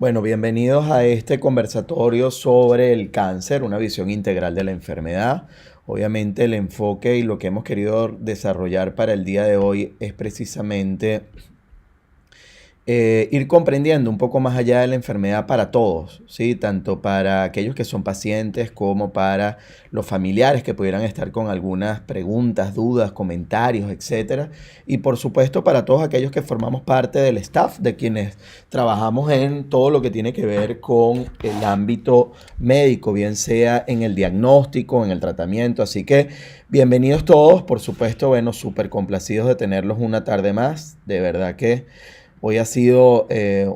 Bueno, bienvenidos a este conversatorio sobre el cáncer, una visión integral de la enfermedad. Obviamente el enfoque y lo que hemos querido desarrollar para el día de hoy es precisamente ir comprendiendo un poco más allá de la enfermedad para todos, ¿sí? Tanto para aquellos que son pacientes como para los familiares que pudieran estar con algunas preguntas, dudas, comentarios, etcétera. Y por supuesto para todos aquellos que formamos parte del staff, de quienes trabajamos en todo lo que tiene que ver con el ámbito médico, bien sea en el diagnóstico, en el tratamiento. Así que bienvenidos todos, por supuesto, bueno, súper complacidos de tenerlos una tarde más. De verdad que hoy ha sido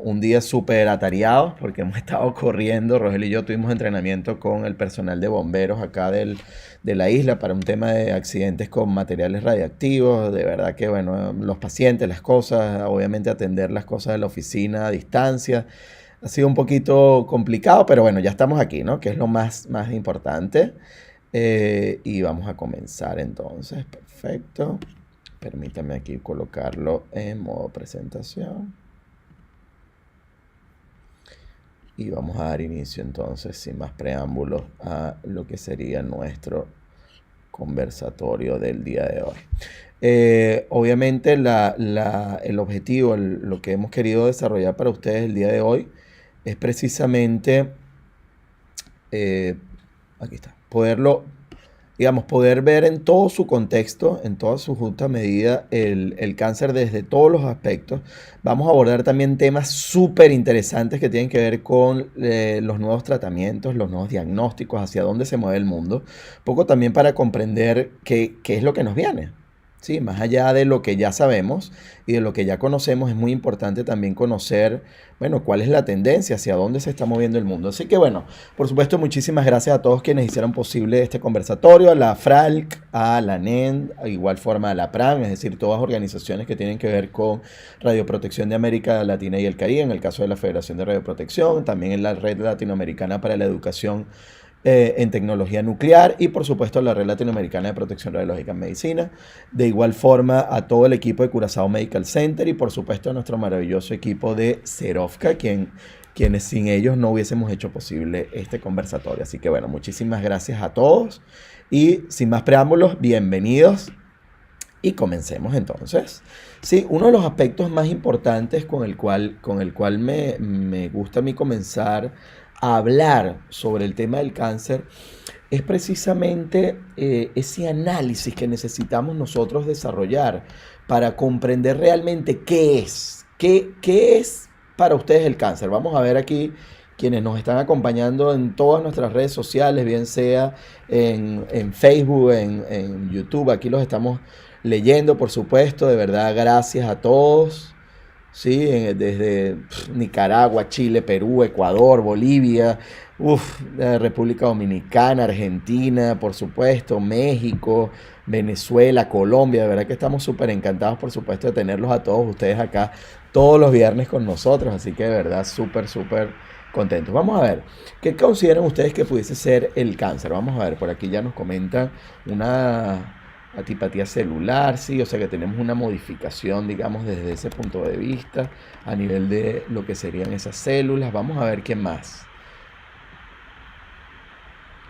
un día súper atareado porque hemos estado corriendo. Rogelio y yo tuvimos entrenamiento con el personal de bomberos acá de la isla para un tema de accidentes con materiales radiactivos. De verdad que, bueno, los pacientes, las cosas, obviamente atender las cosas de la oficina a distancia. Ha sido un poquito complicado, pero bueno, ya estamos aquí, ¿no? Que es lo más importante. Y vamos a comenzar entonces. Perfecto. Permítame aquí colocarlo en modo presentación. Y vamos a dar inicio entonces, sin más preámbulos, a lo que sería nuestro conversatorio del día de hoy. Obviamente el objetivo, lo que hemos querido desarrollar para ustedes el día de hoy es precisamente, aquí está, poder ver en todo su contexto, en toda su justa medida, el cáncer desde todos los aspectos. Vamos a abordar también temas súper interesantes que tienen que ver con los nuevos tratamientos, los nuevos diagnósticos, hacia dónde se mueve el mundo. Un poco también para comprender qué es lo que nos viene. Sí, más allá de lo que ya sabemos y de lo que ya conocemos, es muy importante también conocer, bueno, cuál es la tendencia, hacia dónde se está moviendo el mundo. Así que, bueno, por supuesto, muchísimas gracias a todos quienes hicieron posible este conversatorio, a la FRALC, a la NEN, a igual forma a la PRAM, es decir, todas organizaciones que tienen que ver con Radioprotección de América Latina y el Caribe, en el caso de la Federación de Radioprotección, también en la Red Latinoamericana para la Educación en tecnología nuclear y por supuesto la Red Latinoamericana de Protección Radiológica en Medicina. De igual forma a todo el equipo de Curazao Medical Center y por supuesto a nuestro maravilloso equipo de Serovca, quienes sin ellos no hubiésemos hecho posible este conversatorio. Así que bueno, muchísimas gracias a todos y sin más preámbulos, bienvenidos y comencemos entonces. Sí, uno de los aspectos más importantes con el cual me gusta a mí comenzar a hablar sobre el tema del cáncer es precisamente ese análisis que necesitamos nosotros desarrollar para comprender realmente qué es para ustedes el cáncer. Vamos a ver aquí quienes nos están acompañando en todas nuestras redes sociales, bien sea en Facebook, en YouTube. Aquí los estamos leyendo, por supuesto. De verdad, gracias a todos. Sí, desde Nicaragua, Chile, Perú, Ecuador, Bolivia, República Dominicana, Argentina, por supuesto, México, Venezuela, Colombia. De verdad que estamos súper encantados, por supuesto, de tenerlos a todos ustedes acá todos los viernes con nosotros. Así que de verdad, súper contentos. Vamos a ver, ¿qué consideran ustedes que pudiese ser el cáncer? Vamos a ver, por aquí ya nos comentan una antipatía celular, sí, o sea que tenemos una modificación, digamos, desde ese punto de vista, a nivel de lo que serían esas células. Vamos a ver qué más.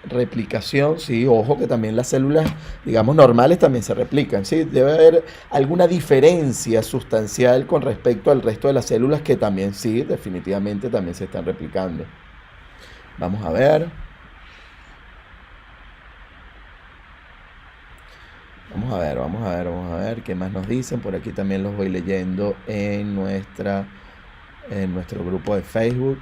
Replicación, sí, ojo que también las células, digamos, normales también se replican, sí, debe haber alguna diferencia sustancial con respecto al resto de las células que también, sí, definitivamente también se están replicando. Vamos a ver. Vamos a ver qué más nos dicen. Por aquí también los voy leyendo en nuestro grupo de Facebook.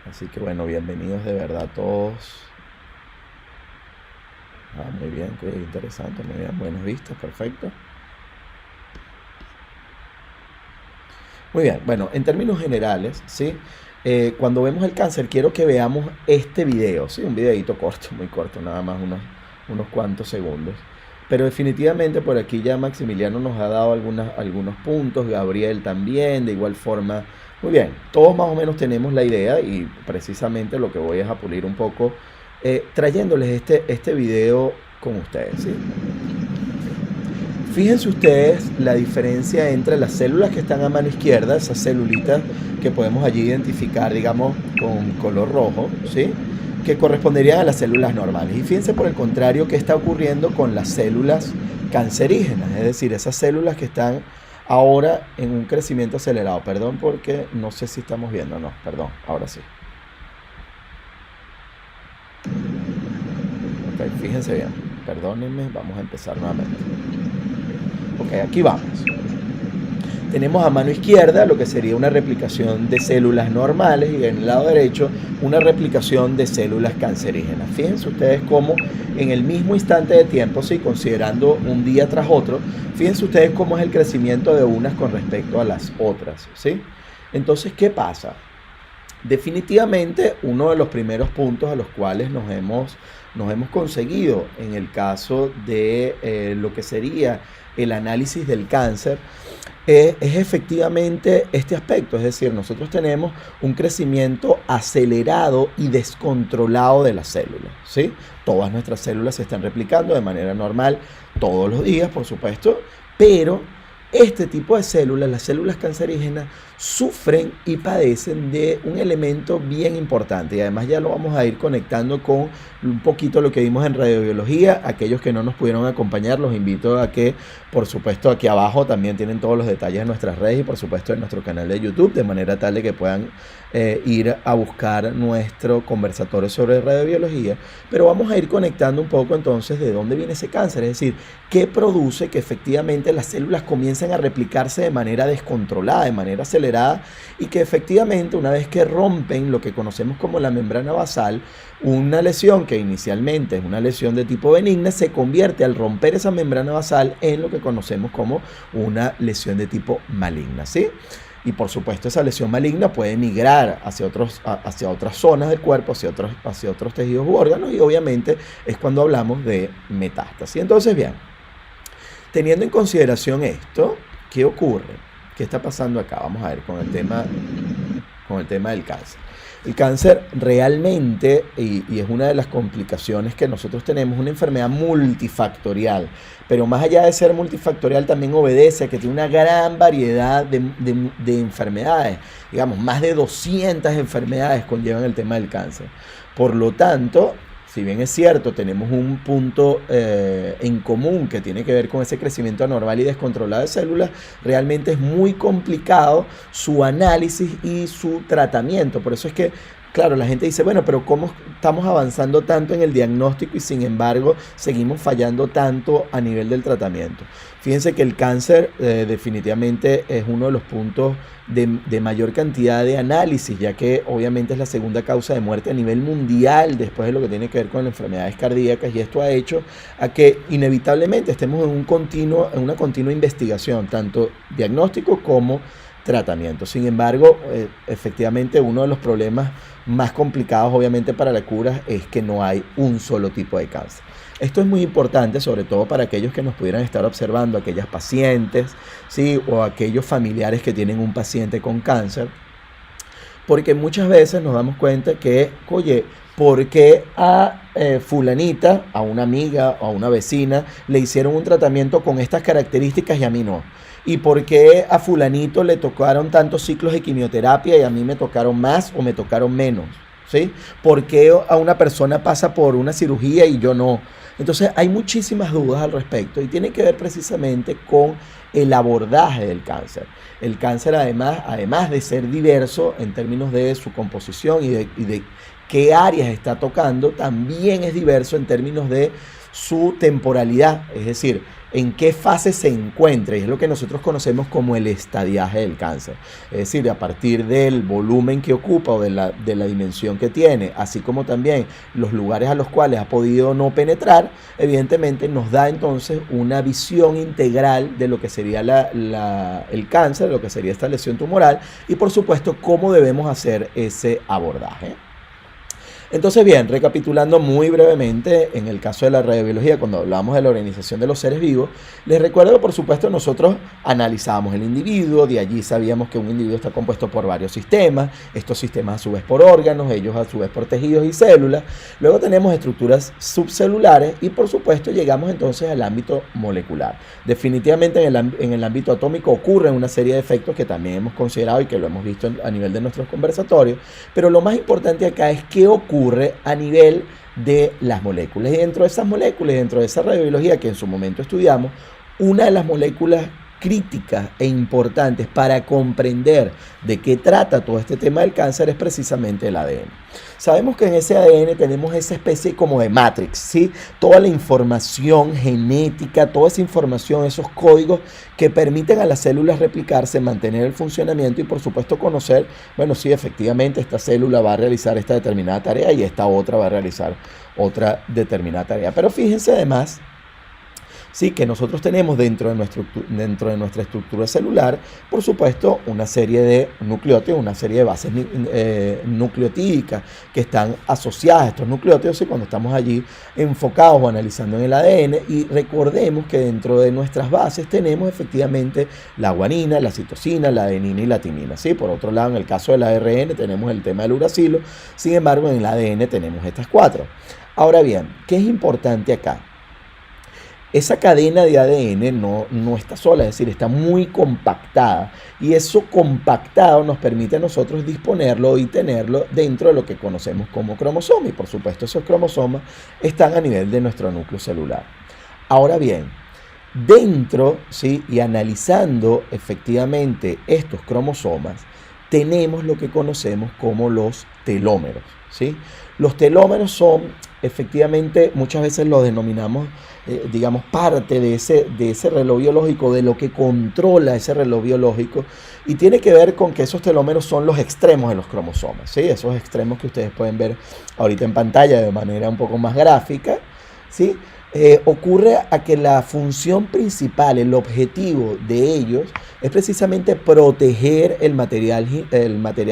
Así que bueno, bienvenidos de verdad a todos. Muy bien, qué interesante, muy bien, buenas vistas, perfecto. Muy bien, bueno, en términos generales, ¿sí? Cuando vemos el cáncer, quiero que veamos este video, ¿sí? Un videito corto, muy corto, nada más unos cuantos segundos. Pero definitivamente por aquí ya Maximiliano nos ha dado algunos puntos, Gabriel también, de igual forma. Muy bien, todos más o menos tenemos la idea y precisamente lo que voy es a pulir un poco, trayéndoles este video con ustedes, ¿sí? Fíjense ustedes la diferencia entre las células que están a mano izquierda, esas celulitas que podemos allí identificar, digamos, con color rojo, ¿sí? Que corresponderían a las células normales. Y fíjense por el contrario qué está ocurriendo con las células cancerígenas, es decir, esas células que están ahora en un crecimiento acelerado. Perdón porque no sé si estamos viendo, no, perdón, ahora sí. Ok, fíjense bien, perdónenme, vamos a empezar nuevamente. Ok, aquí vamos. Tenemos a mano izquierda lo que sería una replicación de células normales y en el lado derecho una replicación de células cancerígenas. Fíjense ustedes cómo en el mismo instante de tiempo, sí, considerando un día tras otro, fíjense ustedes cómo es el crecimiento de unas con respecto a las otras, ¿sí? Entonces, ¿qué pasa? Definitivamente uno de los primeros puntos a los cuales nos hemos conseguido en el caso de lo que sería el análisis del cáncer es efectivamente este aspecto, es decir, nosotros tenemos un crecimiento acelerado y descontrolado de las células, ¿sí? Todas nuestras células se están replicando de manera normal todos los días, por supuesto, pero este tipo de células, las células cancerígenas, sufren y padecen de un elemento bien importante y además ya lo vamos a ir conectando con un poquito lo que vimos en radiobiología. Aquellos que no nos pudieron acompañar, los invito a que, por supuesto, aquí abajo también tienen todos los detalles en nuestras redes y por supuesto en nuestro canal de YouTube, de manera tal de que puedan ir a buscar nuestro conversatorio sobre radiobiología. Pero vamos a ir conectando un poco entonces de dónde viene ese cáncer, es decir, qué produce que efectivamente las células comiencen a replicarse de manera descontrolada, de manera acelerada, y que efectivamente una vez que rompen lo que conocemos como la membrana basal, una lesión que inicialmente es una lesión de tipo benigna se convierte al romper esa membrana basal en lo que conocemos como una lesión de tipo maligna, ¿sí? Y por supuesto esa lesión maligna puede migrar hacia otras zonas del cuerpo, hacia otros tejidos u órganos, y obviamente es cuando hablamos de metástasis. Entonces, bien, teniendo en consideración esto, ¿qué ocurre? ¿Qué está pasando acá? Vamos a ver con el tema del cáncer. El cáncer realmente, y es una de las complicaciones que nosotros tenemos, una enfermedad multifactorial, pero más allá de ser multifactorial también obedece a que tiene una gran variedad de enfermedades. Digamos, más de 200 enfermedades conllevan el tema del cáncer. Por lo tanto, si bien es cierto, tenemos un punto en común que tiene que ver con ese crecimiento anormal y descontrolado de células, realmente es muy complicado su análisis y su tratamiento. Por eso es que, claro, la gente dice, bueno, pero ¿cómo estamos avanzando tanto en el diagnóstico y sin embargo seguimos fallando tanto a nivel del tratamiento? Fíjense que el cáncer definitivamente es uno de los puntos de mayor cantidad de análisis, ya que obviamente es la segunda causa de muerte a nivel mundial después de lo que tiene que ver con las enfermedades cardíacas, y esto ha hecho a que inevitablemente estemos en una continua investigación, tanto diagnóstico como tratamiento. Sin embargo, efectivamente uno de los problemas más complicados obviamente para la cura es que no hay un solo tipo de cáncer. Esto es muy importante, sobre todo para aquellos que nos pudieran estar observando, aquellas pacientes, ¿sí? O aquellos familiares que tienen un paciente con cáncer, porque muchas veces nos damos cuenta que, oye, ¿por qué a fulanita, a una amiga o a una vecina le hicieron un tratamiento con estas características y a mí no? ¿Y por qué a fulanito le tocaron tantos ciclos de quimioterapia y a mí me tocaron más o me tocaron menos? ¿Sí? ¿Por qué a una persona pasa por una cirugía y yo no? Entonces hay muchísimas dudas al respecto y tiene que ver precisamente con el abordaje del cáncer. El cáncer además de ser diverso en términos de su composición y de qué áreas está tocando, también es diverso en términos de su temporalidad, es decir, en qué fase se encuentra, y es lo que nosotros conocemos como el estadiaje del cáncer. Es decir, a partir del volumen que ocupa o de la dimensión que tiene, así como también los lugares a los cuales ha podido no penetrar, evidentemente nos da entonces una visión integral de lo que sería el cáncer, de lo que sería esta lesión tumoral, y por supuesto cómo debemos hacer ese abordaje. Entonces, bien, recapitulando muy brevemente, en el caso de la radiobiología, cuando hablamos de la organización de los seres vivos, les recuerdo que por supuesto nosotros analizábamos el individuo, de allí sabíamos que un individuo está compuesto por varios sistemas, estos sistemas a su vez por órganos, ellos a su vez por tejidos y células, luego tenemos estructuras subcelulares y por supuesto llegamos entonces al ámbito molecular. Definitivamente en el ámbito atómico ocurren una serie de efectos que también hemos considerado y que lo hemos visto a nivel de nuestros conversatorios, pero lo más importante acá es qué ocurre a nivel de las moléculas. Y dentro de esas moléculas, dentro de esa radiobiología que en su momento estudiamos, una de las moléculas críticas e importantes para comprender de qué trata todo este tema del cáncer es precisamente el ADN. Sabemos que en ese ADN tenemos esa especie como de matrix, ¿sí? Toda la información genética, toda esa información, esos códigos que permiten a las células replicarse, mantener el funcionamiento y por supuesto conocer, bueno, sí, efectivamente esta célula va a realizar esta determinada tarea y esta otra va a realizar otra determinada tarea. Pero fíjense además, sí, que nosotros tenemos dentro de nuestra estructura celular, por supuesto, una serie de nucleótidos, una serie de bases nucleotídicas que están asociadas a estos nucleótidos y cuando estamos allí enfocados o analizando en el ADN, y recordemos que dentro de nuestras bases tenemos efectivamente la guanina, la citosina, la adenina y la timina. ¿Sí? Por otro lado, en el caso del ARN tenemos el tema del uracilo, sin embargo, en el ADN tenemos estas cuatro. Ahora bien, ¿qué es importante acá? Esa cadena de ADN no está sola, es decir, está muy compactada y eso compactado nos permite a nosotros disponerlo y tenerlo dentro de lo que conocemos como cromosoma y por supuesto esos cromosomas están a nivel de nuestro núcleo celular. Ahora bien, dentro, ¿sí? Y analizando efectivamente estos cromosomas, tenemos lo que conocemos como los telómeros, ¿sí? Los telómeros son, efectivamente, muchas veces los denominamos, digamos, parte de ese reloj biológico, de lo que controla ese reloj biológico, y tiene que ver con que esos telómeros son los extremos de los cromosomas, ¿sí? Esos extremos que ustedes pueden ver ahorita en pantalla de manera un poco más gráfica, ¿sí? Ocurre a que la función principal, el objetivo de ellos es precisamente proteger el material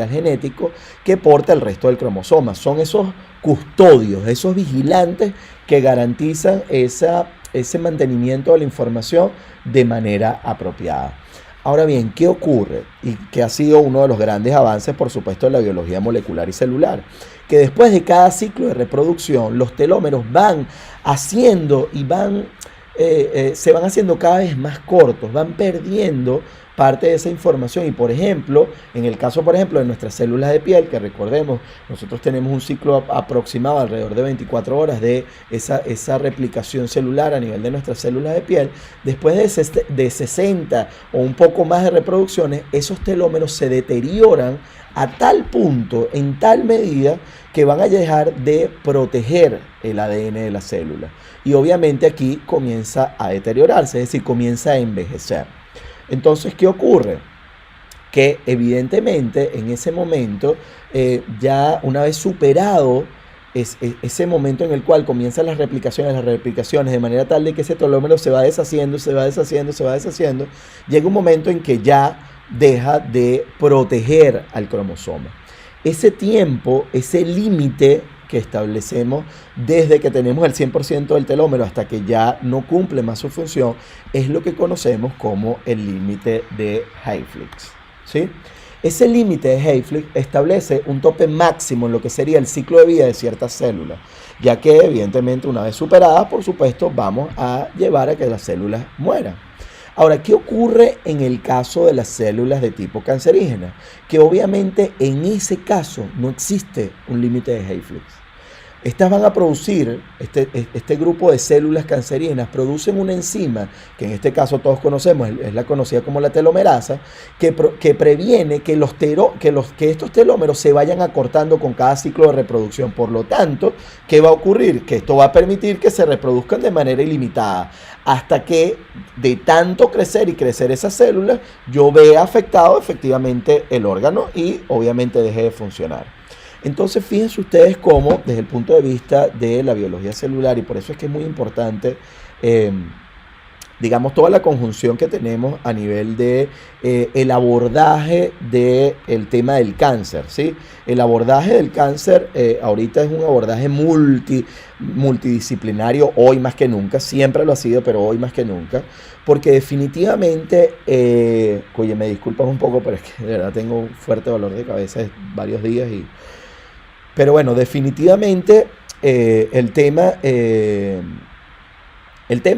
genético que porta el resto del cromosoma. Son esos custodios, esos vigilantes que garantizan ese mantenimiento de la información de manera apropiada. Ahora bien, ¿qué ocurre? Y que ha sido uno de los grandes avances, por supuesto, de la biología molecular y celular. Que después de cada ciclo de reproducción, los telómeros van haciendo y se van haciendo cada vez más cortos, van perdiendo parte de esa información y por ejemplo, en el caso por ejemplo de nuestras células de piel, que recordemos, nosotros tenemos un ciclo aproximado alrededor de 24 horas de esa replicación celular a nivel de nuestras células de piel, después de 60 o un poco más de reproducciones, esos telómeros se deterioran a tal punto, en tal medida, que van a dejar de proteger el ADN de la célula. Y obviamente aquí comienza a deteriorarse, es decir, comienza a envejecer. Entonces, ¿qué ocurre? Que evidentemente en ese momento, ya una vez superado ese momento en el cual comienzan las replicaciones, de manera tal de que ese telómero se va deshaciendo, llega un momento en que ya deja de proteger al cromosoma. Ese tiempo, ese límite que establecemos desde que tenemos el 100% del telómero hasta que ya no cumple más su función, es lo que conocemos como el límite de Hayflick, ¿sí? Ese límite de Hayflick establece un tope máximo en lo que sería el ciclo de vida de ciertas células, ya que evidentemente una vez superadas, por supuesto, vamos a llevar a que las células mueran. Ahora, ¿qué ocurre en el caso de las células de tipo cancerígena? Que obviamente en ese caso no existe un límite de Hayflick. Estas van a producir, este grupo de células cancerígenas producen una enzima, que en este caso todos conocemos, es la conocida como la telomerasa, que previene que estos telómeros se vayan acortando con cada ciclo de reproducción. Por lo tanto, ¿qué va a ocurrir? Que esto va a permitir que se reproduzcan de manera ilimitada, hasta que de tanto crecer y crecer esas células, yo vea afectado efectivamente el órgano y obviamente deje de funcionar. Entonces, fíjense ustedes cómo, desde el punto de vista de la biología celular, y por eso es que es muy importante, digamos, toda la conjunción que tenemos a nivel de el abordaje del tema del cáncer, ¿sí? El abordaje del cáncer ahorita es un abordaje multidisciplinario hoy más que nunca, siempre lo ha sido, pero hoy más que nunca, porque definitivamente, oye, me disculpas un poco, pero es que de verdad tengo un fuerte dolor de cabeza de varios días, pero bueno, definitivamente el tema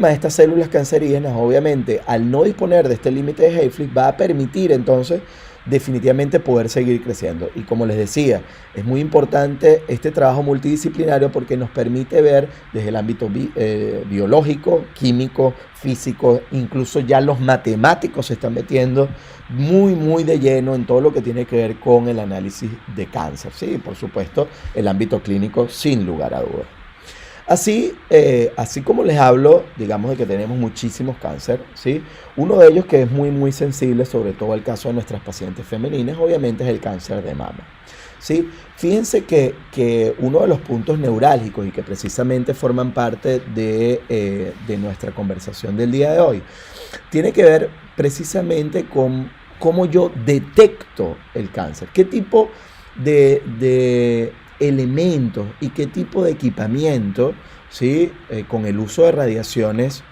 de estas células cancerígenas, obviamente, al no disponer de este límite de Hayflick, va a permitir entonces definitivamente poder seguir creciendo. Y como les decía, es muy importante este trabajo multidisciplinario porque nos permite ver desde el ámbito biológico, químico, físico, incluso ya los matemáticos se están metiendo muy de lleno en todo lo que tiene que ver con el análisis de cáncer. Sí, por supuesto, el ámbito clínico sin lugar a dudas. Así como les hablo, digamos de que tenemos muchísimos cáncer, ¿sí? Uno de ellos que es muy sensible, sobre todo el caso de nuestras pacientes femeninas, obviamente es el cáncer de mama, ¿sí? Fíjense que uno de los puntos neurálgicos y que precisamente forman parte de nuestra conversación del día de hoy, tiene que ver precisamente con cómo yo detecto el cáncer, qué tipo de elementos y qué tipo de equipamiento, ¿sí? Con el uso de radiaciones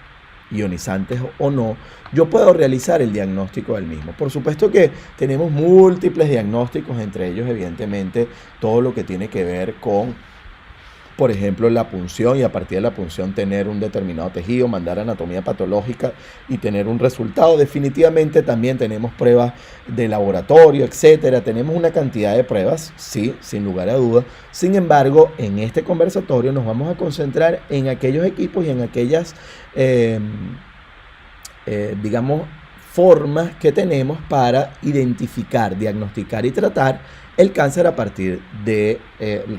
ionizantes o no, yo puedo realizar el diagnóstico del mismo. Por supuesto que tenemos múltiples diagnósticos, entre ellos evidentemente todo lo que tiene que ver con, por ejemplo, la punción, y a partir de la punción tener un determinado tejido, mandar anatomía patológica y tener un resultado. Definitivamente también tenemos pruebas de laboratorio, etcétera. Tenemos una cantidad de pruebas, sí, sin lugar a dudas. Sin embargo, en este conversatorio nos vamos a concentrar en aquellos equipos y en aquellas, digamos, formas que tenemos para identificar, diagnosticar y tratar el cáncer a partir de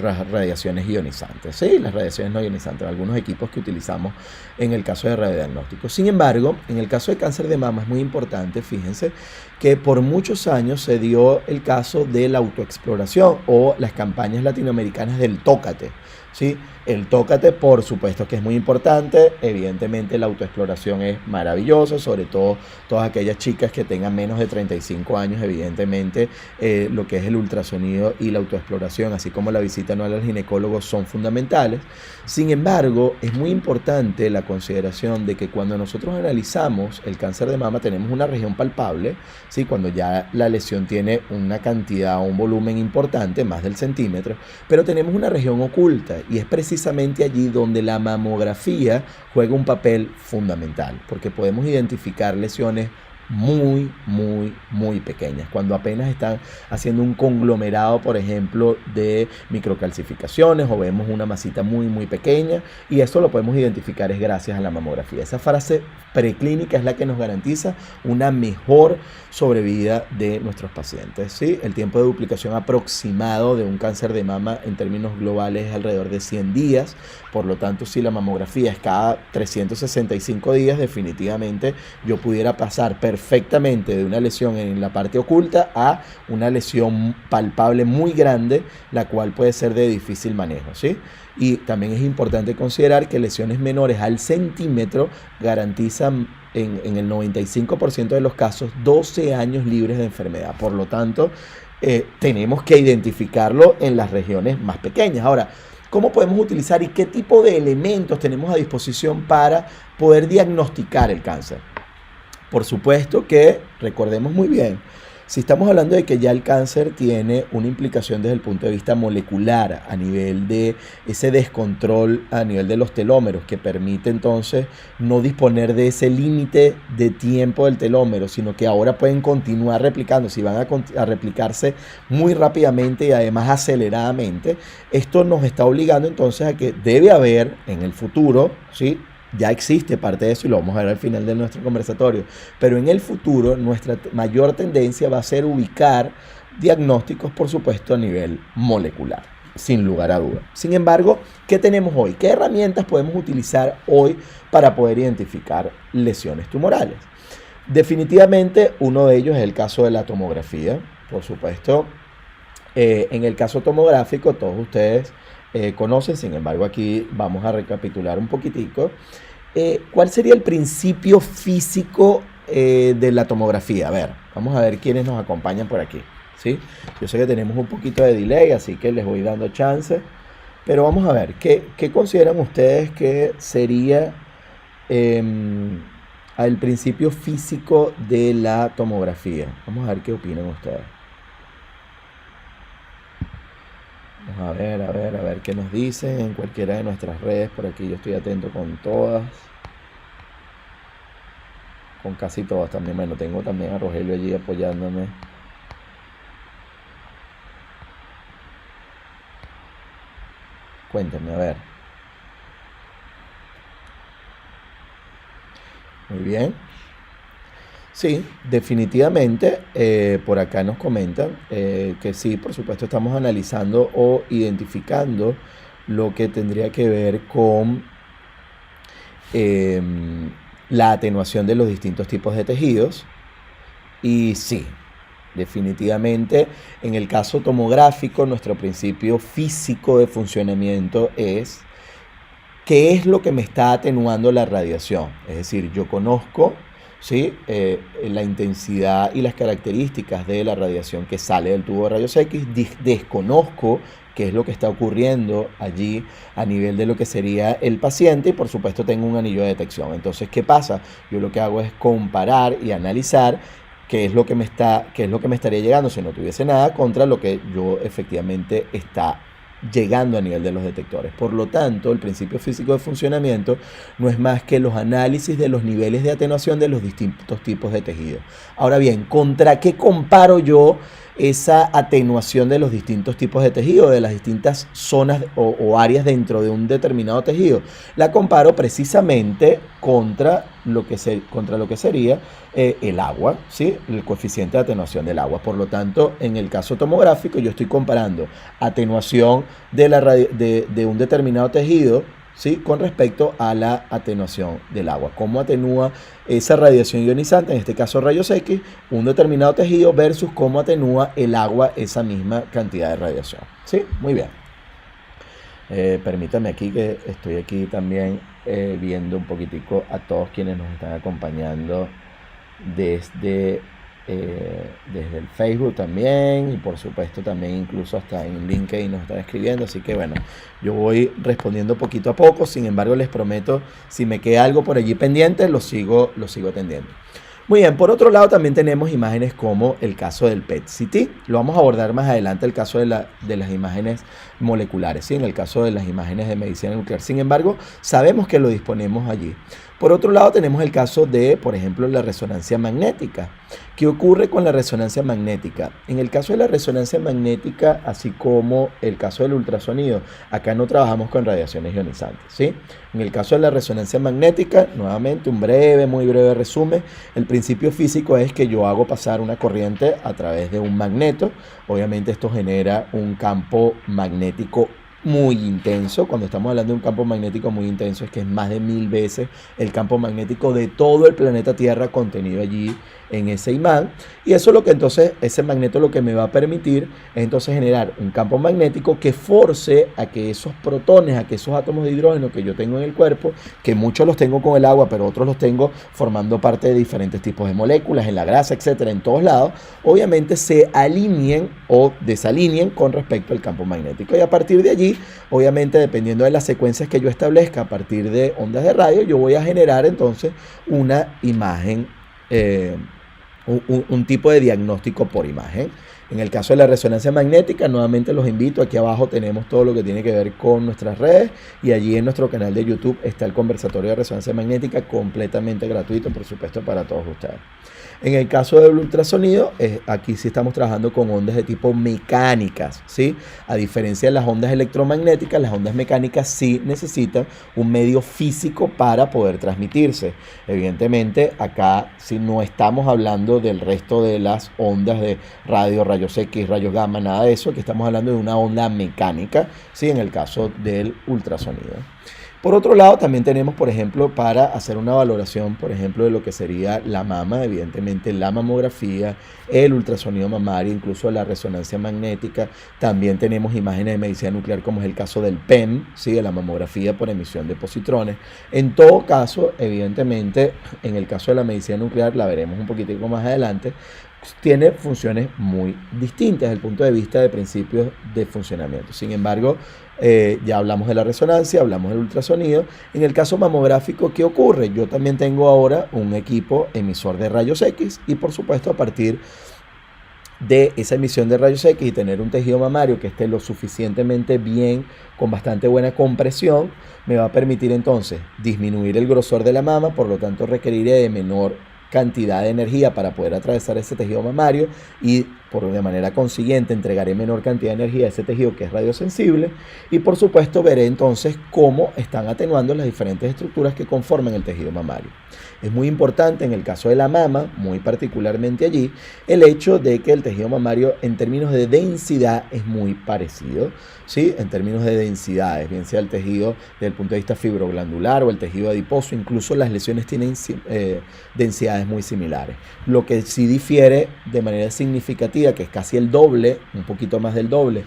las radiaciones ionizantes, ¿sí? Las radiaciones no ionizantes, algunos equipos que utilizamos en el caso de radiodiagnóstico. Sin embargo, en el caso de cáncer de mama es muy importante, fíjense, que por muchos años se dio el caso de la autoexploración o las campañas latinoamericanas del tócate, ¿sí? El tócate, por supuesto que es muy importante, evidentemente la autoexploración es maravillosa, sobre todo todas aquellas chicas que tengan menos de 35 años, evidentemente lo que es el ultrasonido y la autoexploración, así como la visita anual al ginecólogo, son fundamentales. Sin embargo, es muy importante la consideración de que cuando nosotros analizamos el cáncer de mama tenemos una región palpable, ¿sí? Cuando ya la lesión tiene una cantidad o un volumen importante, más del centímetro, pero tenemos una región oculta y es precisamente allí donde la mamografía juega un papel fundamental, porque podemos identificar lesiones muy pequeñas, cuando apenas están haciendo un conglomerado, por ejemplo, de microcalcificaciones, o vemos una masita muy pequeña, y esto lo podemos identificar es gracias a la mamografía. Esa fase preclínica es la que nos garantiza una mejor sobrevida de nuestros pacientes, ¿sí? El tiempo de duplicación aproximado de un cáncer de mama en términos globales es alrededor de 100 días, por lo tanto, si la mamografía es cada 365 días, definitivamente yo pudiera pasar perfectamente de una lesión en la parte oculta a una lesión palpable muy grande, la cual puede ser de difícil manejo, ¿sí? Y también es importante considerar que lesiones menores al centímetro garantizan en el 95% de los casos 12 años libres de enfermedad. Por lo tanto, tenemos que identificarlo en las regiones más pequeñas. Ahora, ¿cómo podemos utilizar y qué tipo de elementos tenemos a disposición para poder diagnosticar el cáncer? Por supuesto que, recordemos muy bien, si estamos hablando de que ya el cáncer tiene una implicación desde el punto de vista molecular a nivel de ese descontrol a nivel de los telómeros que permite entonces no disponer de ese límite de tiempo del telómero, sino que ahora pueden continuar replicándose y van a replicarse muy rápidamente y además aceleradamente, esto nos está obligando entonces a que debe haber en el futuro, ¿sí? Ya existe parte de eso y lo vamos a ver al final de nuestro conversatorio, pero en el futuro nuestra mayor tendencia va a ser ubicar diagnósticos, por supuesto, a nivel molecular, sin lugar a duda. Sin embargo, ¿qué tenemos hoy? ¿Qué herramientas podemos utilizar hoy para poder identificar lesiones tumorales? Definitivamente uno de ellos es el caso de la tomografía, por supuesto. En el caso tomográfico todos ustedes conocen, sin embargo aquí vamos a recapitular un poquitico. ¿cuál sería el principio físico de la tomografía? A ver, vamos a ver quiénes nos acompañan por aquí, ¿sí? Yo sé que tenemos un poquito de delay, así que les voy dando chance. Pero vamos a ver, ¿qué consideran ustedes que sería el principio físico de la tomografía? Vamos a ver qué opinan ustedes. Vamos a ver qué nos dicen en cualquiera de nuestras redes. Por aquí yo estoy atento con todas. Con casi todas también. Bueno, tengo también a Rogelio allí apoyándome. Cuéntenme, a ver. Muy bien. Sí, definitivamente, por acá nos comentan que sí, por supuesto, estamos analizando o identificando lo que tendría que ver con la atenuación de los distintos tipos de tejidos. Y sí, definitivamente, en el caso tomográfico, nuestro principio físico de funcionamiento es qué es lo que me está atenuando la radiación. Es decir, yo conozco, ¿sí? La intensidad y las características de la radiación que sale del tubo de rayos X, desconozco qué es lo que está ocurriendo allí a nivel de lo que sería el paciente y por supuesto tengo un anillo de detección. Entonces, ¿qué pasa? Yo lo que hago es comparar y analizar qué es lo que me estaría llegando si no tuviese nada contra lo que yo efectivamente está llegando a nivel de los detectores. Por lo tanto, el principio físico de funcionamiento no es más que los análisis de los niveles de atenuación de los distintos tipos de tejido. Ahora bien, ¿contra qué comparo yo esa atenuación de los distintos tipos de tejido, de las distintas zonas o áreas dentro de un determinado tejido? La comparo precisamente contra lo que sería el agua, ¿sí? El coeficiente de atenuación del agua. Por lo tanto, en el caso tomográfico, yo estoy comparando atenuación de un determinado tejido, ¿sí? Con respecto a la atenuación del agua. ¿Cómo atenúa esa radiación ionizante, en este caso rayos X, un determinado tejido versus cómo atenúa el agua esa misma cantidad de radiación? ¿Sí? Muy bien. Permítanme aquí que estoy aquí también viendo un poquitico a todos quienes nos están acompañando desde el Facebook también y por supuesto también incluso hasta en LinkedIn nos están escribiendo, así que bueno, yo voy respondiendo poquito a poco. Sin embargo, les prometo, si me queda algo por allí pendiente, lo sigo atendiendo. Muy bien, por otro lado también tenemos imágenes como el caso del PET-CT. Lo vamos a abordar más adelante, el caso de las imágenes moleculares, ¿sí? En el caso de las imágenes de medicina nuclear. Sin embargo, sabemos que lo disponemos allí. Por otro lado tenemos el caso de, por ejemplo, la resonancia magnética. ¿Qué ocurre con la resonancia magnética? En el caso de la resonancia magnética, así como el caso del ultrasonido, acá no trabajamos con radiaciones ionizantes, ¿sí? En el caso de la resonancia magnética, nuevamente un muy breve resumen. El principio físico es que yo hago pasar una corriente a través de un magneto. Obviamente esto genera un campo magnético muy intenso. Cuando estamos hablando de un campo magnético muy intenso, es que es más de 1000 veces el campo magnético de todo el planeta Tierra contenido allí en ese imán. Y eso es lo que entonces, ese magneto lo que me va a permitir es entonces generar un campo magnético que force a que esos protones, a que esos átomos de hidrógeno que yo tengo en el cuerpo, que muchos los tengo con el agua, pero otros los tengo formando parte de diferentes tipos de moléculas, en la grasa, etcétera, en todos lados, obviamente se alineen o desalineen con respecto al campo magnético. Y a partir de allí, obviamente, dependiendo de las secuencias que yo establezca a partir de ondas de radio, yo voy a generar entonces una imagen, un tipo de diagnóstico por imagen. En el caso de la resonancia magnética, nuevamente los invito, aquí abajo tenemos todo lo que tiene que ver con nuestras redes y allí en nuestro canal de YouTube está el conversatorio de resonancia magnética completamente gratuito, por supuesto, para todos ustedes. En el caso del ultrasonido, aquí sí estamos trabajando con ondas de tipo mecánicas, ¿sí? A diferencia de las ondas electromagnéticas, las ondas mecánicas sí necesitan un medio físico para poder transmitirse. Evidentemente, acá sí no estamos hablando del resto de las ondas de radio, rayos X, rayos gamma, nada de eso, que estamos hablando de una onda mecánica, ¿sí? En el caso del ultrasonido. Por otro lado, también tenemos, por ejemplo, para hacer una valoración, por ejemplo, de lo que sería la mama, evidentemente la mamografía, el ultrasonido mamario, incluso la resonancia magnética. También tenemos imágenes de medicina nuclear, como es el caso del PEM, ¿sí? De la mamografía por emisión de positrones. En todo caso, evidentemente, en el caso de la medicina nuclear, la veremos un poquitico más adelante, tiene funciones muy distintas desde el punto de vista de principios de funcionamiento. Sin embargo, ya hablamos de la resonancia, hablamos del ultrasonido. En el caso mamográfico, ¿qué ocurre? Yo también tengo ahora un equipo emisor de rayos X y por supuesto a partir de esa emisión de rayos X y tener un tejido mamario que esté lo suficientemente bien, con bastante buena compresión, me va a permitir entonces disminuir el grosor de la mama, por lo tanto requeriré de menor cantidad de energía para poder atravesar ese tejido mamario y de manera consiguiente entregaré menor cantidad de energía a ese tejido que es radiosensible y por supuesto veré entonces cómo están atenuando las diferentes estructuras que conforman el tejido mamario. Es muy importante en el caso de la mama, muy particularmente allí, el hecho de que el tejido mamario en términos de densidad es muy parecido, ¿sí? En términos de densidades, bien sea el tejido desde el punto de vista fibroglandular o el tejido adiposo, incluso las lesiones tienen densidades muy similares. Lo que sí difiere de manera significativa, que es casi el doble, un poquito más del doble,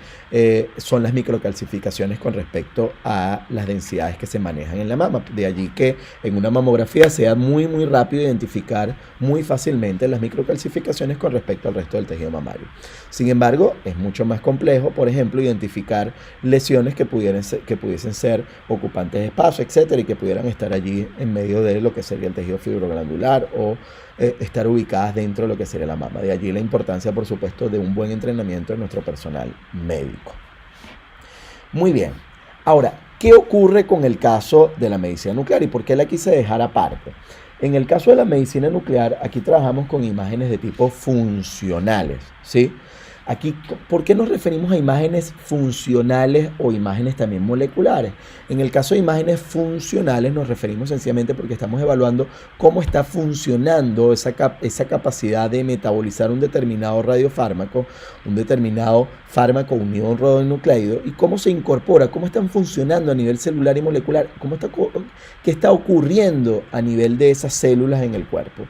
son las microcalcificaciones con respecto a las densidades que se manejan en la mama. De allí que en una mamografía sea muy rápido identificar muy fácilmente las microcalcificaciones con respecto al resto del tejido mamario. Sin embargo, es mucho más complejo, por ejemplo, identificar lesiones que pudiesen ser ocupantes de espacio, etcétera, y que pudieran estar allí en medio de lo que sería el tejido fibroglandular o estar ubicadas dentro de lo que sería la mama. De allí la importancia, por supuesto, de un buen entrenamiento de nuestro personal médico. Muy bien. Ahora, ¿qué ocurre con el caso de la medicina nuclear y por qué la quise dejar aparte? En el caso de la medicina nuclear, aquí trabajamos con imágenes de tipo funcionales, ¿sí? Aquí, ¿por qué nos referimos a imágenes funcionales o imágenes también moleculares? En el caso de imágenes funcionales nos referimos sencillamente porque estamos evaluando cómo está funcionando esa capacidad de metabolizar un determinado radiofármaco, un determinado fármaco unido a un radionucleido y cómo se incorpora, cómo están funcionando a nivel celular y molecular, qué está ocurriendo a nivel de esas células en el cuerpo.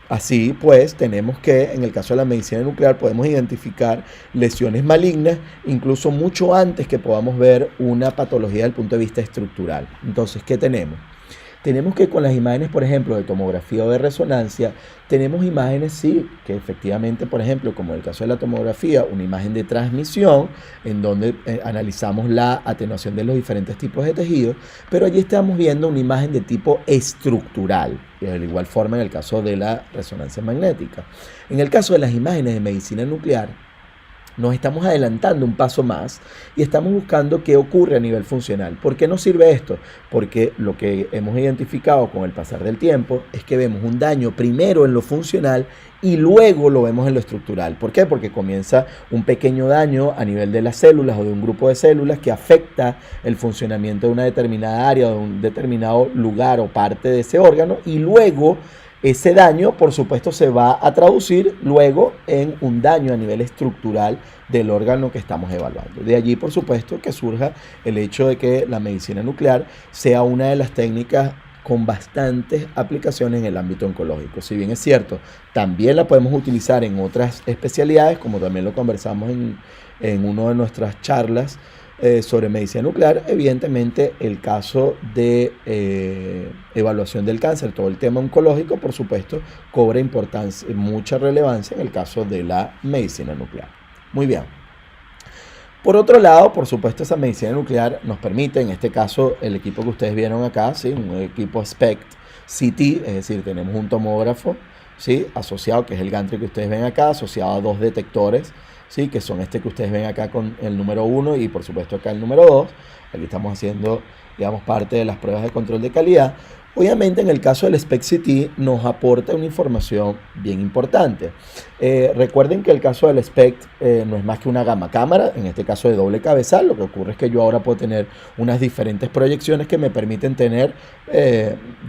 Así pues, tenemos que, en el caso de la medicina nuclear, podemos identificar lesiones malignas, incluso mucho antes que podamos ver una patología desde el punto de vista estructural. Entonces, ¿qué tenemos? Tenemos que con las imágenes, por ejemplo, de tomografía o de resonancia, tenemos imágenes, sí, que efectivamente, por ejemplo, como en el caso de la tomografía, una imagen de transmisión, en donde analizamos la atenuación de los diferentes tipos de tejidos, pero allí estamos viendo una imagen de tipo estructural, y de igual forma en el caso de la resonancia magnética. En el caso de las imágenes de medicina nuclear, nos estamos adelantando un paso más y estamos buscando qué ocurre a nivel funcional. ¿Por qué nos sirve esto? Porque lo que hemos identificado con el pasar del tiempo es que vemos un daño primero en lo funcional y luego lo vemos en lo estructural. ¿Por qué? Porque comienza un pequeño daño a nivel de las células o de un grupo de células que afecta el funcionamiento de una determinada área o de un determinado lugar o parte de ese órgano y luego ese daño, por supuesto, se va a traducir luego en un daño a nivel estructural del órgano que estamos evaluando. De allí, por supuesto, que surja el hecho de que la medicina nuclear sea una de las técnicas con bastantes aplicaciones en el ámbito oncológico. Si bien es cierto, también la podemos utilizar en otras especialidades, como también lo conversamos en una de nuestras charlas sobre medicina nuclear. Evidentemente el caso de evaluación del cáncer, todo el tema oncológico, por supuesto, cobra importancia, mucha relevancia en el caso de la medicina nuclear. Muy bien. Por otro lado, por supuesto, esa medicina nuclear nos permite, en este caso, el equipo que ustedes vieron acá, ¿sí? Un equipo SPECT CT, es decir, tenemos un tomógrafo, ¿sí? Asociado, que es el gantry que ustedes ven acá, asociado a dos detectores, ¿sí? Que son este que ustedes ven acá con el número 1 y por supuesto acá el número 2. Aquí estamos haciendo, digamos, parte de las pruebas de control de calidad. Obviamente en el caso del SPECT-CT nos aporta una información bien importante. Recuerden que el caso del SPECT no es más que una gama cámara, en este caso de doble cabezal. Lo que ocurre es que yo ahora puedo tener unas diferentes proyecciones que me permiten tener,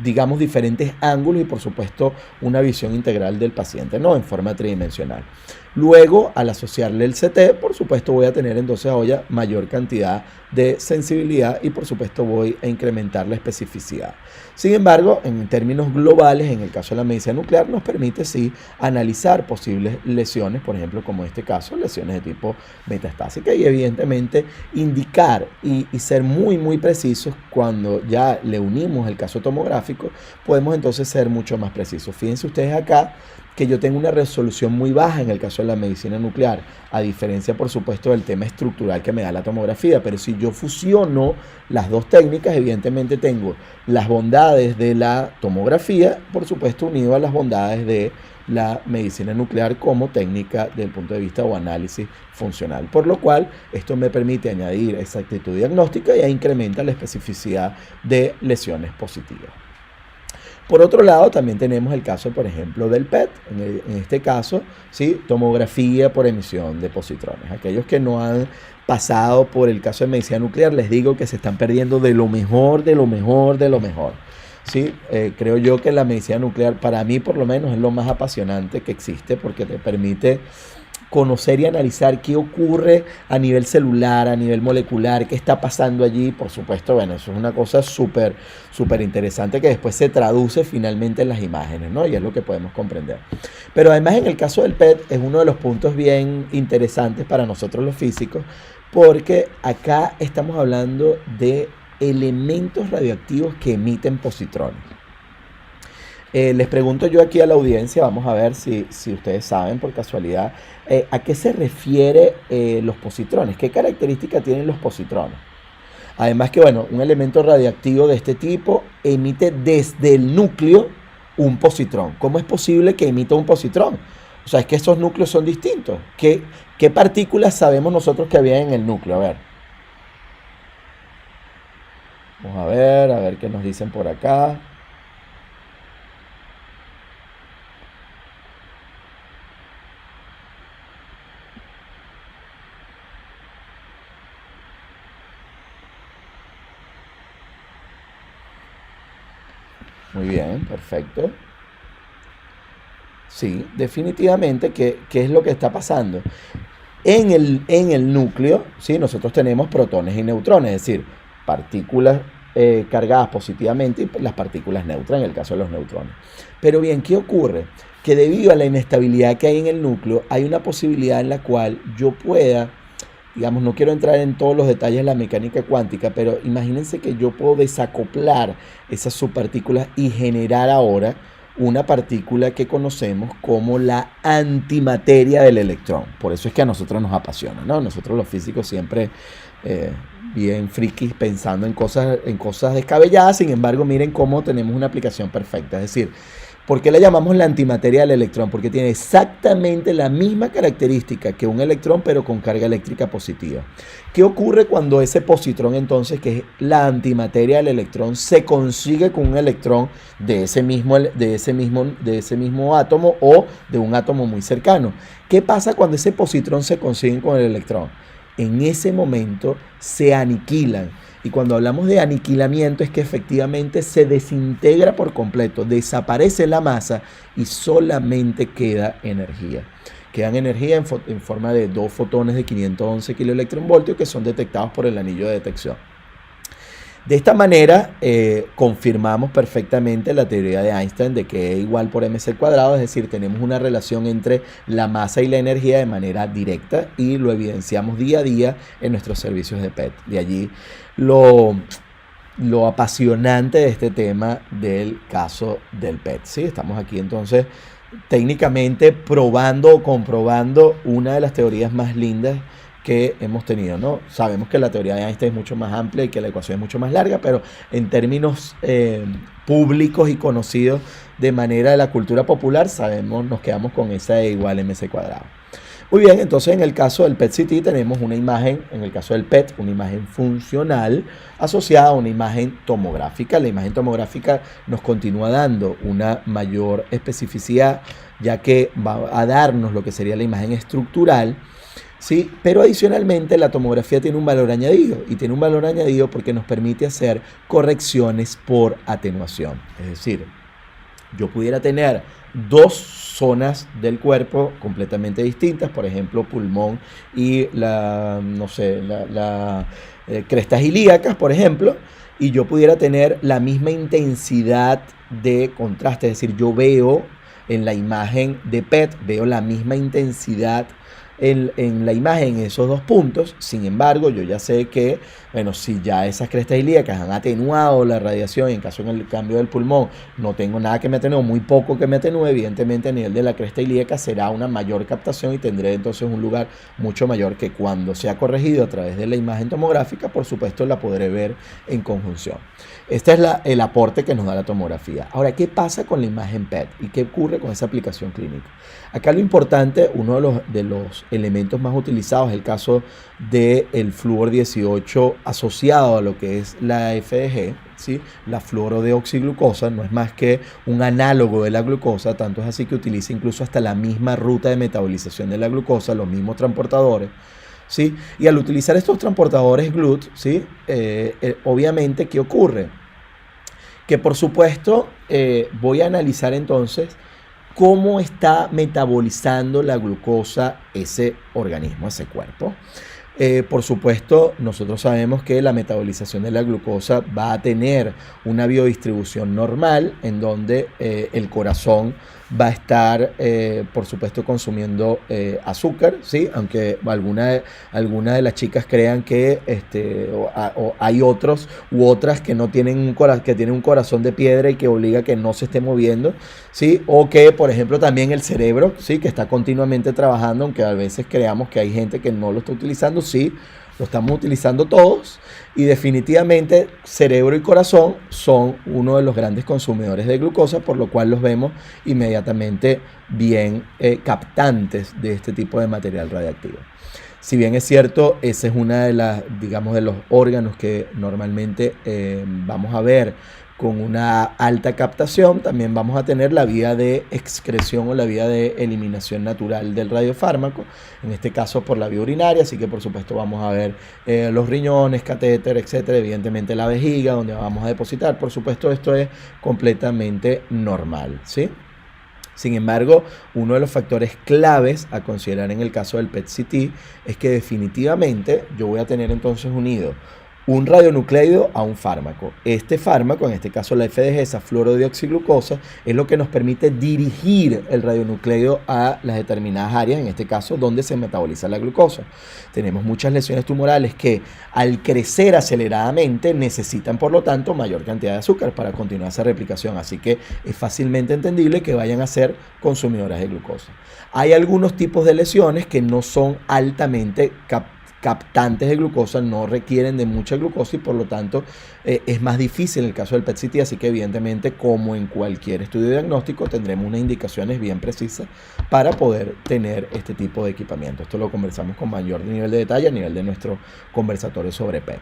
digamos, diferentes ángulos y por supuesto una visión integral del paciente, ¿no? En forma tridimensional. Luego, al asociarle el CT, por supuesto voy a tener entonces ahora mayor cantidad de sensibilidad y por supuesto voy a incrementar la especificidad. Sin embargo, en términos globales, en el caso de la medicina nuclear, nos permite sí analizar posibles lesiones, por ejemplo, como en este caso, lesiones de tipo metastásica y evidentemente indicar y ser muy precisos cuando ya le unimos el caso tomográfico, podemos entonces ser mucho más precisos. Fíjense ustedes acá que yo tengo una resolución muy baja en el caso de la medicina nuclear, a diferencia, por supuesto, del tema estructural que me da la tomografía. Pero si yo fusiono las dos técnicas, evidentemente tengo las bondades de la tomografía, por supuesto, unido a las bondades de la medicina nuclear como técnica desde el punto de vista o análisis funcional. Por lo cual, esto me permite añadir exactitud diagnóstica y incrementa la especificidad de lesiones positivas. Por otro lado, también tenemos el caso, por ejemplo, del PET. En este caso, ¿sí? Tomografía por emisión de positrones. Aquellos que no han pasado por el caso de medicina nuclear, les digo que se están perdiendo de lo mejor, de lo mejor, de lo mejor. ¿Sí? Creo yo que la medicina nuclear, para mí por lo menos, es lo más apasionante que existe porque te permite conocer y analizar qué ocurre a nivel celular, a nivel molecular, qué está pasando allí. Por supuesto, bueno, eso es una cosa súper interesante que después se traduce finalmente en las imágenes, ¿no? Y es lo que podemos comprender. Pero además en el caso del PET es uno de los puntos bien interesantes para nosotros los físicos, porque acá estamos hablando de elementos radioactivos que emiten positrones. Les pregunto yo aquí a la audiencia, vamos a ver si ustedes saben por casualidad, ¿a qué se refiere los positrones? ¿Qué características tienen los positrones? Además que, bueno, un elemento radiactivo de este tipo emite desde el núcleo un positrón. ¿Cómo es posible que emita un positrón? O sea, es que esos núcleos son distintos. ¿Qué partículas sabemos nosotros que había en el núcleo? A ver. Vamos a ver qué nos dicen por acá. Muy bien, perfecto. Sí, definitivamente, ¿qué es lo que está pasando? En el núcleo, ¿sí? Nosotros tenemos protones y neutrones, es decir, partículas cargadas positivamente y las partículas neutras, en el caso de los neutrones. Pero bien, ¿qué ocurre? Que debido a la inestabilidad que hay en el núcleo, hay una posibilidad en la cual yo pueda, digamos, no quiero entrar en todos los detalles de la mecánica cuántica, pero imagínense que yo puedo desacoplar esas subpartículas y generar ahora una partícula que conocemos como la antimateria del electrón. Por eso es que a nosotros nos apasiona, ¿no? Nosotros los físicos siempre bien frikis pensando en cosas descabelladas. Sin embargo, miren cómo tenemos una aplicación perfecta. Es decir, ¿por qué la llamamos la antimateria del electrón? Porque tiene exactamente la misma característica que un electrón, pero con carga eléctrica positiva. ¿Qué ocurre cuando ese positrón, entonces, que es la antimateria del electrón, se consigue con un electrón de ese mismo átomo o de un átomo muy cercano? ¿Qué pasa cuando ese positrón se consigue con el electrón? En ese momento se aniquilan. Y cuando hablamos de aniquilamiento es que efectivamente se desintegra por completo, desaparece la masa y solamente queda energía. Quedan energía en forma de 2 fotones de 511 kiloelectronvoltios que son detectados por el anillo de detección. De esta manera confirmamos perfectamente la teoría de Einstein de que E igual por mc cuadrado, es decir, tenemos una relación entre la masa y la energía de manera directa y lo evidenciamos día a día en nuestros servicios de PET. De allí lo apasionante de este tema del caso del PET. ¿Sí? Estamos aquí entonces técnicamente probando o comprobando una de las teorías más lindas que hemos tenido, ¿no? Sabemos que la teoría de Einstein es mucho más amplia y que la ecuación es mucho más larga, pero en términos públicos y conocidos de manera de la cultura popular, sabemos, nos quedamos con esa E igual mc cuadrado. Muy bien, entonces en el caso del PET-CT tenemos una imagen, en el caso del PET, una imagen funcional asociada a una imagen tomográfica. La imagen tomográfica nos continúa dando una mayor especificidad, ya que va a darnos lo que sería la imagen estructural, ¿sí? Pero adicionalmente la tomografía tiene un valor añadido, y tiene un valor añadido porque nos permite hacer correcciones por atenuación. Es decir, yo pudiera tener dos zonas del cuerpo completamente distintas, por ejemplo, pulmón y no sé, crestas ilíacas, por ejemplo, y yo pudiera tener la misma intensidad de contraste, es decir, yo veo en la imagen de PET, veo la misma intensidad en la imagen en esos dos puntos. Sin embargo, yo ya sé que, bueno, si ya esas crestas ilíacas han atenuado la radiación, en caso en el cambio del pulmón no tengo nada que me atenúe, muy poco que me atenúe, evidentemente a nivel de la cresta ilíaca será una mayor captación y tendré entonces un lugar mucho mayor que cuando sea corregido a través de la imagen tomográfica, por supuesto la podré ver en conjunción. Este es el aporte que nos da la tomografía. Ahora, ¿qué pasa con la imagen PET y qué ocurre con esa aplicación clínica? Acá lo importante, uno de los elementos más utilizados es el caso del flúor 18 asociado a lo que es la FDG, ¿sí? La fluorodeoxiglucosa no es más que un análogo de la glucosa, tanto es así que utiliza incluso hasta la misma ruta de metabolización de la glucosa, los mismos transportadores, ¿sí? Y al utilizar estos transportadores GLUT, ¿sí? Obviamente, ¿qué ocurre? Que por supuesto voy a analizar entonces cómo está metabolizando la glucosa ese organismo, ese cuerpo. Por supuesto, nosotros sabemos que la metabolización de la glucosa va a tener una biodistribución normal en donde el corazón va a estar, por supuesto, consumiendo azúcar, ¿sí? Aunque alguna de las chicas crean que o hay otros u otras que no tienen que tienen un corazón de piedra y que obliga a que no se esté moviendo, ¿sí? O que, por ejemplo, también el cerebro, ¿sí? Que está continuamente trabajando, aunque a veces creamos que hay gente que no lo está utilizando, sí, lo estamos utilizando todos, y definitivamente cerebro y corazón son uno de los grandes consumidores de glucosa, por lo cual los vemos inmediatamente bien captantes de este tipo de material radiactivo. Si bien es cierto, ese es una de las, digamos, de los órganos que normalmente vamos a ver con una alta captación, también vamos a tener la vía de excreción o la vía de eliminación natural del radiofármaco, en este caso por la vía urinaria, así que por supuesto vamos a ver los riñones, catéter, etcétera, evidentemente la vejiga, donde vamos a depositar, por supuesto esto es completamente normal, ¿sí? Sin embargo, uno de los factores claves a considerar en el caso del PET-CT es que definitivamente yo voy a tener entonces unido un radionucleido a un fármaco. Este fármaco, en este caso la FDG, esa fluorodeoxiglucosa, es lo que nos permite dirigir el radionucleido a las determinadas áreas, en este caso donde se metaboliza la glucosa. Tenemos muchas lesiones tumorales que al crecer aceleradamente necesitan por lo tanto mayor cantidad de azúcar para continuar esa replicación, así que es fácilmente entendible que vayan a ser consumidoras de glucosa. Hay algunos tipos de lesiones que no son altamente captantes de glucosa, no requieren de mucha glucosa y por lo tanto es más difícil en el caso del PET-CT, así que evidentemente como en cualquier estudio diagnóstico tendremos unas indicaciones bien precisas para poder tener este tipo de equipamiento. Esto lo conversamos con mayor nivel de detalle a nivel de nuestro conversatorio sobre PET.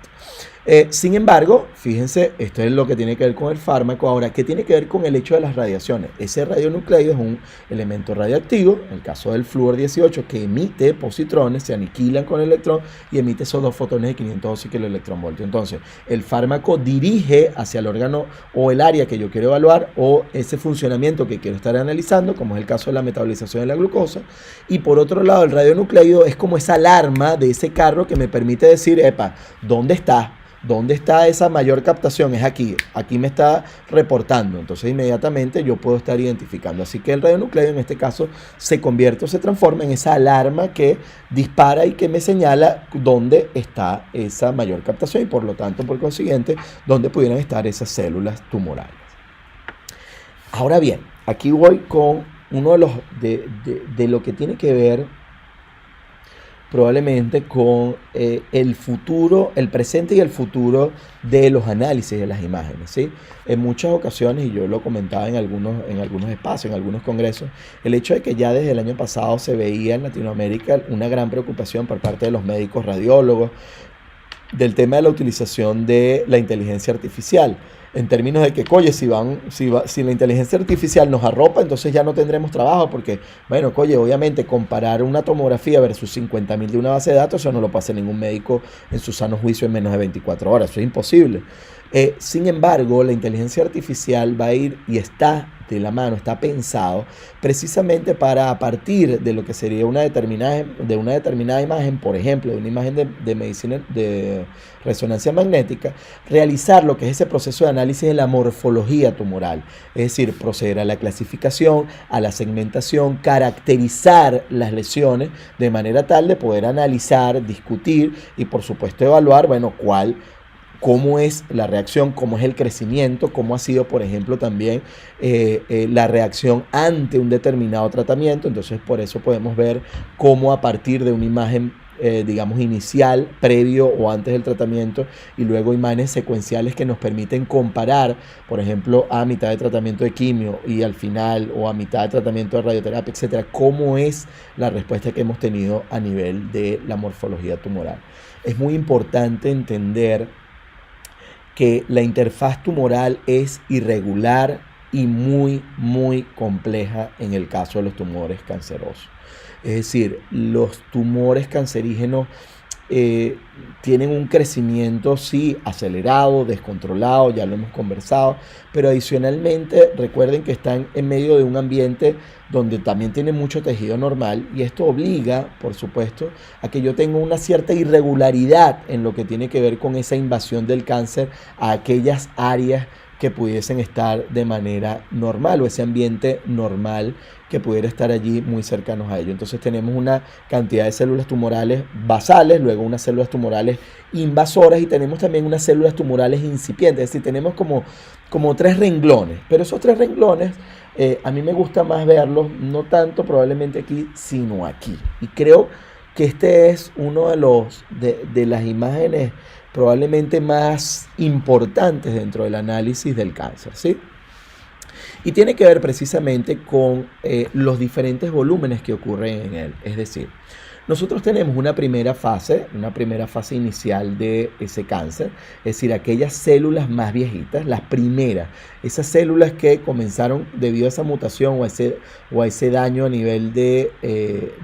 Sin embargo, fíjense, esto es lo que tiene que ver con el fármaco. Ahora, ¿qué tiene que ver con el hecho de las radiaciones? Ese radionucleido es un elemento radioactivo, en el caso del flúor 18, que emite positrones, se aniquilan con el electrón y emite esos dos fotones de 512 kiloelectronvoltios. Entonces, el fármaco dirige hacia el órgano o el área que yo quiero evaluar o ese funcionamiento que quiero estar analizando, como es el caso de la metabolización de la glucosa. Y por otro lado, el radionucleido es como esa alarma de ese carro que me permite decir, epa, ¿dónde está? ¿Dónde está esa mayor captación? Es aquí, aquí me está reportando, entonces inmediatamente yo puedo estar identificando. Así que el radionucleido en este caso se convierte o se transforma en esa alarma que dispara y que me señala dónde está esa mayor captación y por lo tanto, por consiguiente, dónde pudieran estar esas células tumorales. Ahora bien, aquí voy con uno de los de lo que tiene que ver probablemente con el futuro, el presente y el futuro de los análisis de las imágenes, ¿sí? En muchas ocasiones, y yo lo comentaba en algunos espacios, en algunos congresos, el hecho de que ya desde el año pasado se veía en Latinoamérica una gran preocupación por parte de los médicos radiólogos del tema de la utilización de la inteligencia artificial. En términos de que, oye, si la inteligencia artificial nos arropa, entonces ya no tendremos trabajo, porque, bueno, oye, obviamente comparar una tomografía versus 50.000 de una base de datos, eso no lo puede hacer ningún médico en su sano juicio en menos de 24 horas, eso es imposible. Sin embargo, la inteligencia artificial va a ir y está de la mano, está pensado precisamente para, a partir de lo que sería de una determinada imagen, por ejemplo, de una imagen de medicina de resonancia magnética, realizar lo que es ese proceso de análisis de la morfología tumoral, es decir, proceder a la clasificación, a la segmentación, caracterizar las lesiones de manera tal de poder analizar, discutir y por supuesto evaluar, bueno, cómo es la reacción, cómo es el crecimiento, cómo ha sido, por ejemplo, también la reacción ante un determinado tratamiento. Entonces, por eso podemos ver cómo a partir de una imagen, digamos, inicial, previo o antes del tratamiento, y luego imágenes secuenciales que nos permiten comparar, por ejemplo, a mitad de tratamiento de quimio y al final, o a mitad de tratamiento de radioterapia, etcétera, cómo es la respuesta que hemos tenido a nivel de la morfología tumoral. Es muy importante entender que la interfaz tumoral es irregular y muy compleja en el caso de los tumores cancerosos. Es decir, los tumores cancerígenos tienen un crecimiento, sí, acelerado, descontrolado, ya lo hemos conversado, pero adicionalmente recuerden que están en medio de un ambiente donde también tiene mucho tejido normal, y esto obliga, por supuesto, a que yo tenga una cierta irregularidad en lo que tiene que ver con esa invasión del cáncer a aquellas áreas que pudiesen estar de manera normal, o ese ambiente normal que pudiera estar allí muy cercanos a ello. Entonces tenemos una cantidad de células tumorales basales, luego unas células tumorales invasoras, y tenemos también unas células tumorales incipientes. Es decir, tenemos como tres renglones, pero esos tres renglones a mí me gusta más verlos no tanto probablemente aquí, sino aquí. Y creo que este es uno de las imágenes probablemente más importantes dentro del análisis del cáncer, ¿sí? Y tiene que ver precisamente con los diferentes volúmenes que ocurren en él. Es decir, nosotros tenemos una primera fase inicial de ese cáncer, es decir, aquellas células más viejitas, las primeras, esas células que comenzaron debido a esa mutación o a ese daño a nivel de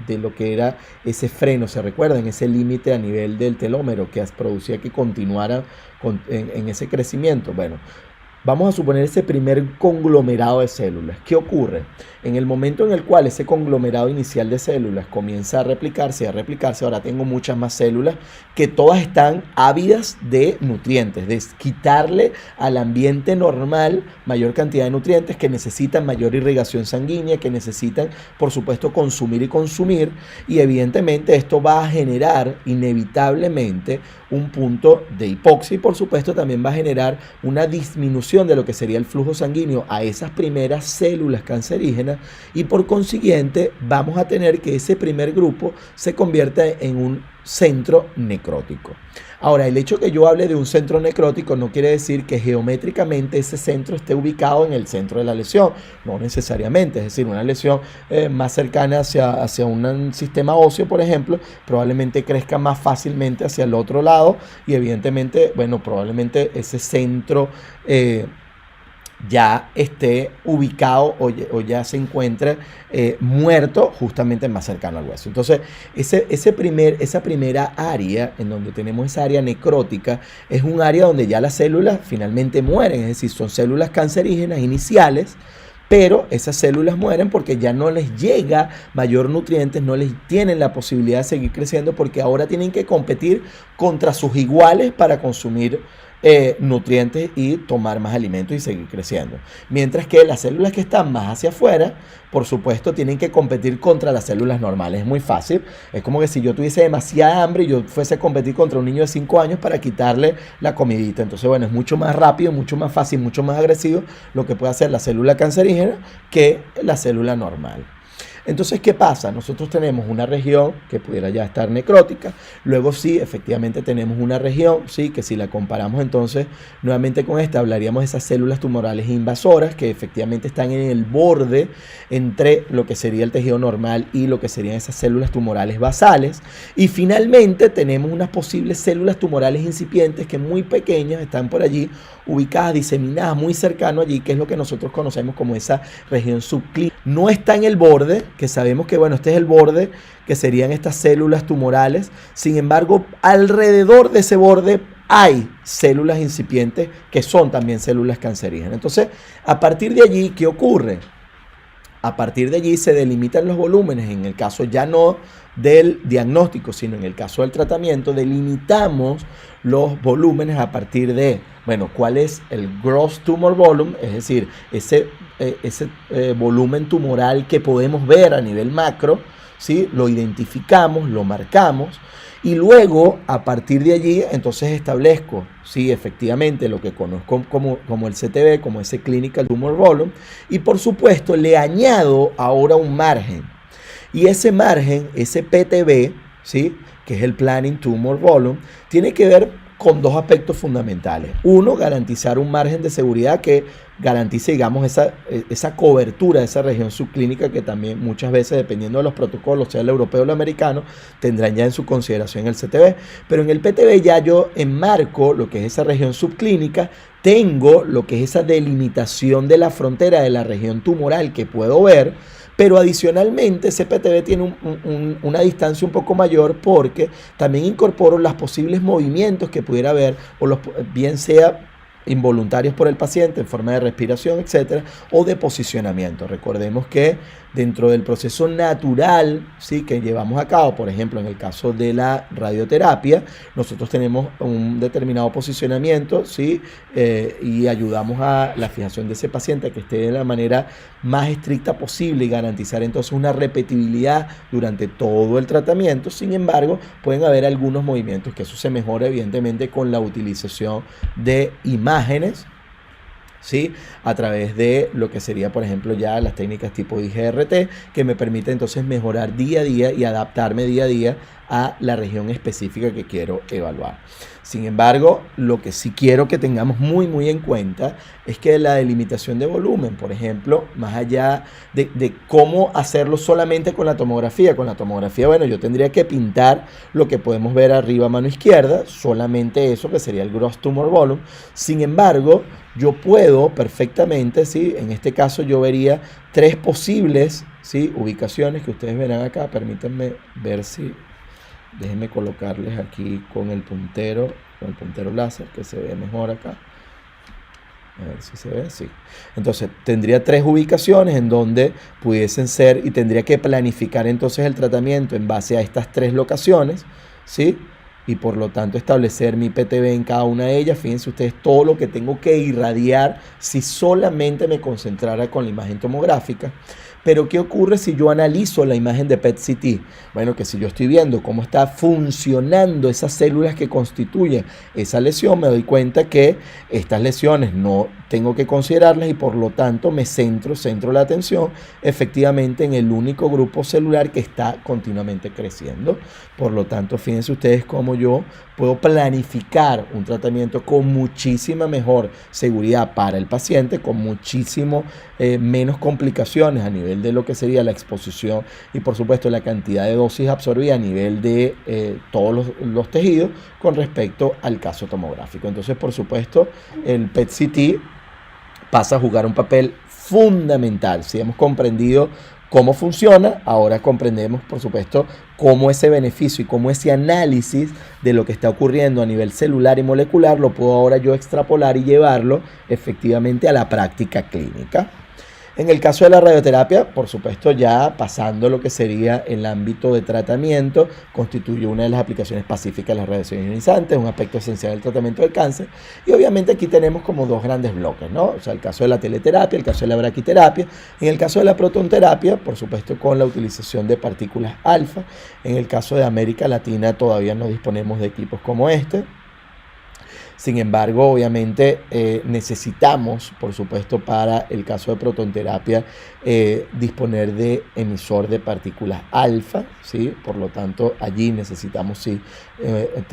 lo que era ese freno, ¿se recuerdan? Ese límite a nivel del telómero que producía que continuara en ese crecimiento. Bueno, vamos a suponer ese primer conglomerado de células. ¿Qué ocurre? En el momento en el cual ese conglomerado inicial de células comienza a replicarse, ahora tengo muchas más células que todas están ávidas de nutrientes, de quitarle al ambiente normal mayor cantidad de nutrientes, que necesitan mayor irrigación sanguínea, que necesitan, por supuesto, consumir, y evidentemente esto va a generar inevitablemente un punto de hipoxia, y por supuesto también va a generar una disminución de lo que sería el flujo sanguíneo a esas primeras células cancerígenas, y por consiguiente vamos a tener que ese primer grupo se convierta en un centro necrótico. Ahora, el hecho que yo hable de un centro necrótico no quiere decir que geométricamente ese centro esté ubicado en el centro de la lesión, no necesariamente. Es decir, una lesión más cercana hacia un sistema óseo, por ejemplo, probablemente crezca más fácilmente hacia el otro lado, y evidentemente, bueno, probablemente ese centro ya esté ubicado o ya se encuentre muerto justamente más cercano al hueso. Entonces, esa primera área en donde tenemos esa área necrótica es un área donde ya las células finalmente mueren, es decir, son células cancerígenas iniciales, pero esas células mueren porque ya no les llega mayor nutrientes, no les tienen la posibilidad de seguir creciendo, porque ahora tienen que competir contra sus iguales para consumir nutrientes y tomar más alimentos y seguir creciendo. Mientras que las células que están más hacia afuera, por supuesto, tienen que competir contra las células normales. Es muy fácil. Es como que si yo tuviese demasiada hambre y yo fuese a competir contra un niño de 5 años para quitarle la comidita. Entonces, bueno, es mucho más rápido, mucho más fácil, mucho más agresivo lo que puede hacer la célula cancerígena que la célula normal. Entonces, ¿qué pasa? Nosotros tenemos una región que pudiera ya estar necrótica, luego sí, efectivamente tenemos una región, sí, que si la comparamos entonces nuevamente con esta, hablaríamos de esas células tumorales invasoras que efectivamente están en el borde entre lo que sería el tejido normal y lo que serían esas células tumorales basales, y finalmente tenemos unas posibles células tumorales incipientes que muy pequeñas están por allí, ubicadas, diseminadas muy cercano allí, que es lo que nosotros conocemos como esa región subclínica. No está en el borde, que sabemos que, bueno, este es el borde, que serían estas células tumorales. Sin embargo, alrededor de ese borde hay células incipientes que son también células cancerígenas. Entonces, a partir de allí, ¿qué ocurre? A partir de allí se delimitan los volúmenes, en el caso ya no del diagnóstico, sino en el caso del tratamiento, delimitamos los volúmenes a partir de, bueno, cuál es el gross tumor volume, es decir, ese volumen tumoral que podemos ver a nivel macro, ¿sí? Lo identificamos, lo marcamos, y luego, a partir de allí, entonces establezco, sí, efectivamente, lo que conozco como el CTV, como ese Clinical Tumor Volume, y por supuesto le añado ahora un margen. Y ese margen, ese PTV, ¿sí?, que es el Planning Tumor Volume, tiene que ver con dos aspectos fundamentales. Uno, garantizar un margen de seguridad que garantice, digamos, esa cobertura de esa región subclínica que también muchas veces, dependiendo de los protocolos, sea el europeo o el americano, tendrán ya en su consideración el CTV. Pero en el PTV ya yo enmarco lo que es esa región subclínica, tengo lo que es esa delimitación de la frontera de la región tumoral que puedo ver, pero adicionalmente ese PTV tiene una distancia un poco mayor porque también incorporo los posibles movimientos que pudiera haber, o bien sea involuntarios por el paciente en forma de respiración, etcétera, o de posicionamiento. Recordemos que dentro del proceso natural, ¿sí?, que llevamos a cabo, por ejemplo, en el caso de la radioterapia, nosotros tenemos un determinado posicionamiento, ¿sí?, y ayudamos a la fijación de ese paciente a que esté de la manera más estricta posible y garantizar entonces una repetibilidad durante todo el tratamiento. Sin embargo, pueden haber algunos movimientos que eso se mejora evidentemente con la utilización de imágenes, ¿sí?, a través de lo que sería, por ejemplo, ya las técnicas tipo IGRT, que me permite entonces mejorar día a día y adaptarme día a día a la región específica que quiero evaluar. Sin embargo, lo que sí quiero que tengamos muy en cuenta es que la delimitación de volumen, por ejemplo, más allá de cómo hacerlo solamente con la tomografía, bueno, yo tendría que pintar lo que podemos ver arriba a mano izquierda, solamente eso que sería el gross tumor volume. Sin embargo, yo puedo perfectamente, ¿sí?, en este caso yo vería tres posibles, ¿sí?, ubicaciones que ustedes verán acá. Permítanme ver si... Déjenme colocarles aquí con el puntero láser, que se ve mejor acá. A ver si se ve, sí. Entonces, tendría tres ubicaciones en donde pudiesen ser, y tendría que planificar entonces el tratamiento en base a estas tres locaciones, ¿sí?, y por lo tanto establecer mi PTV en cada una de ellas. Fíjense ustedes todo lo que tengo que irradiar si solamente me concentrara con la imagen tomográfica. Pero ¿qué ocurre si yo analizo la imagen de PET-CT? Bueno, que si yo estoy viendo cómo está funcionando esas células que constituyen esa lesión, me doy cuenta que estas lesiones no tengo que considerarlas y por lo tanto me centro la atención efectivamente en el único grupo celular que está continuamente creciendo. Por lo tanto, fíjense ustedes cómo yo puedo planificar un tratamiento con muchísima mejor seguridad para el paciente, con muchísimo menos complicaciones a nivel de lo que sería la exposición y por supuesto la cantidad de dosis absorbida a nivel de todos los tejidos con respecto al caso tomográfico. Entonces, por supuesto, el PET-CT pasa a jugar un papel fundamental. Si hemos comprendido cómo funciona, ahora comprendemos, por supuesto, cómo ese beneficio y cómo ese análisis de lo que está ocurriendo a nivel celular y molecular lo puedo ahora yo extrapolar y llevarlo efectivamente a la práctica clínica. En el caso de la radioterapia, por supuesto, ya pasando lo que sería el ámbito de tratamiento, constituye una de las aplicaciones pacíficas de las radiaciones ionizantes, un aspecto esencial del tratamiento del cáncer. Y obviamente aquí tenemos como dos grandes bloques, ¿no? O sea, el caso de la teleterapia, el caso de la braquiterapia. En el caso de la protonterapia, por supuesto, con la utilización de partículas alfa. En el caso de América Latina todavía no disponemos de equipos como este. Sin embargo, obviamente necesitamos, por supuesto, para el caso de protonterapia, disponer de emisor de partículas alfa, ¿sí? Por lo tanto, allí necesitamos sí,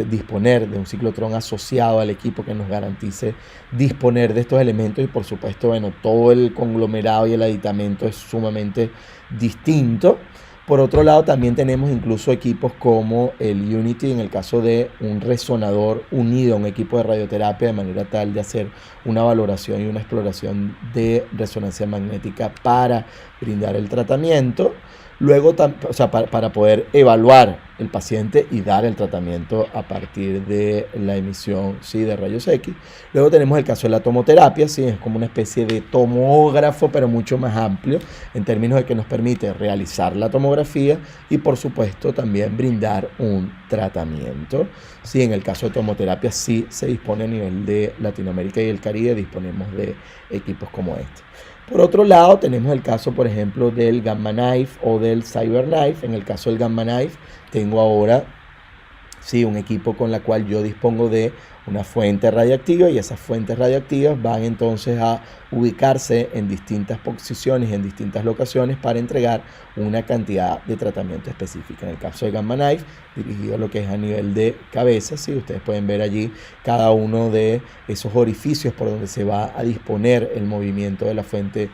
disponer de un ciclotrón asociado al equipo que nos garantice disponer de estos elementos y, por supuesto, bueno, todo el conglomerado y el aditamento es sumamente distinto. Por otro lado, también tenemos incluso equipos como el Unity en el caso de un resonador unido a un equipo de radioterapia de manera tal de hacer una valoración y una exploración de resonancia magnética para brindar el tratamiento. Luego, o sea, para poder evaluar el paciente y dar el tratamiento a partir de la emisión, ¿sí?, de rayos X. Luego tenemos el caso de la tomoterapia, ¿sí? Es como una especie de tomógrafo, pero mucho más amplio, en términos de que nos permite realizar la tomografía y, por supuesto, también brindar un tratamiento. Sí, en el caso de tomoterapia sí se dispone a nivel de Latinoamérica y el Caribe, disponemos de equipos como este. Por otro lado, tenemos el caso, por ejemplo, del Gamma Knife o del CyberKnife. En el caso del Gamma Knife, tengo ahora, sí, un equipo con la cual yo dispongo de una fuente radiactiva, y esas fuentes radiactivas van entonces a ubicarse en distintas posiciones, en distintas locaciones, para entregar una cantidad de tratamiento específica. En el caso de Gamma Knife, dirigido a lo que es a nivel de cabeza, ¿sí? Ustedes pueden ver allí cada uno de esos orificios por donde se va a disponer el movimiento de la fuente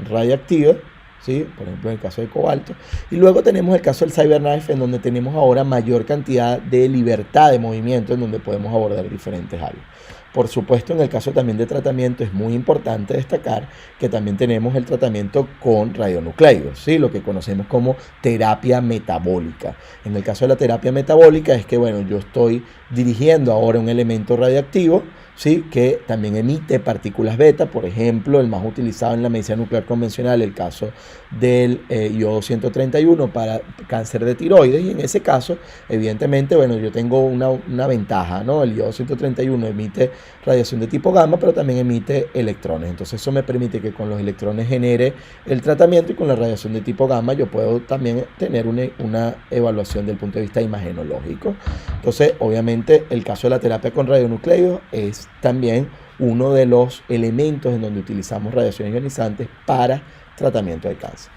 radiactiva, ¿sí? Por ejemplo, en el caso de cobalto. Y luego tenemos el caso del CyberKnife, en donde tenemos ahora mayor cantidad de libertad de movimiento, en donde podemos abordar diferentes áreas. Por supuesto, en el caso también de tratamiento, es muy importante destacar que también tenemos el tratamiento con radionucleidos, ¿sí? Lo que conocemos como terapia metabólica. En el caso de la terapia metabólica es que, bueno, yo estoy dirigiendo ahora un elemento radiactivo, ¿sí?, que también emite partículas beta. Por ejemplo, el más utilizado en la medicina nuclear convencional, el caso del iodo 131 para cáncer de tiroides, y en ese caso, evidentemente, bueno, yo tengo una ventaja, ¿no? El iodo 131 emite radiación de tipo gamma, pero también emite electrones. Entonces eso me permite que con los electrones genere el tratamiento, y con la radiación de tipo gamma yo puedo también tener una evaluación del punto de vista imagenológico. Entonces, obviamente, el caso de la terapia con radionucleidos es también uno de los elementos en donde utilizamos radiaciones ionizantes para tratamiento de cáncer.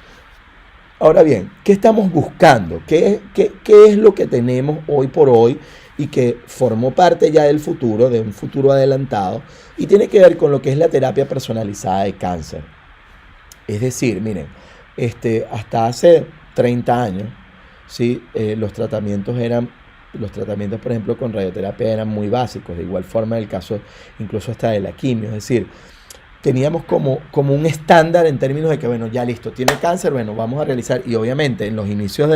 Ahora bien, ¿qué estamos buscando? ¿Qué es lo que tenemos hoy por hoy y que formó parte ya del futuro, de un futuro adelantado, y tiene que ver con lo que es la terapia personalizada de cáncer? Es decir, miren, hasta hace 30 años, ¿sí? Los tratamientos, por ejemplo, con radioterapia eran muy básicos. De igual forma, el caso incluso hasta de la quimio. Es decir, teníamos como un estándar en términos de que, bueno, ya listo, tiene cáncer, bueno, vamos a realizar. Y obviamente en los inicios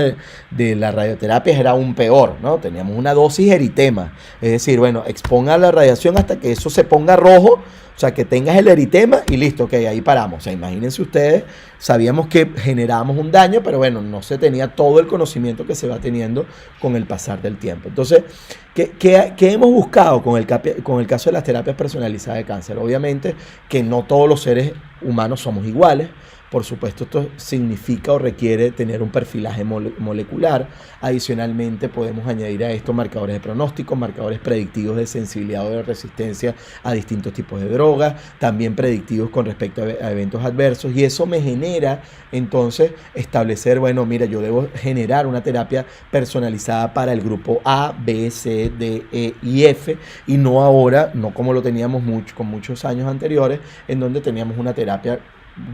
de la radioterapia era aún peor, ¿no? Teníamos una dosis eritema. Es decir, bueno, exponga la radiación hasta que eso se ponga rojo, o sea, que tengas el eritema y listo, ok, ahí paramos. O sea, imagínense ustedes, sabíamos que generábamos un daño, pero bueno, no se tenía todo el conocimiento que se va teniendo con el pasar del tiempo. Entonces, ¿qué hemos buscado con el caso de las terapias personalizadas de cáncer? Obviamente que no todos los seres humanos somos iguales. Por supuesto, esto significa o requiere tener un perfilaje molecular. Adicionalmente, podemos añadir a esto marcadores de pronóstico, marcadores predictivos de sensibilidad o de resistencia a distintos tipos de drogas, también predictivos con respecto a eventos adversos. Y eso me genera, entonces, establecer, bueno, mira, yo debo generar una terapia personalizada para el grupo A, B, C, D, E y F, y no ahora, no como lo teníamos con muchos años anteriores, en donde teníamos una terapia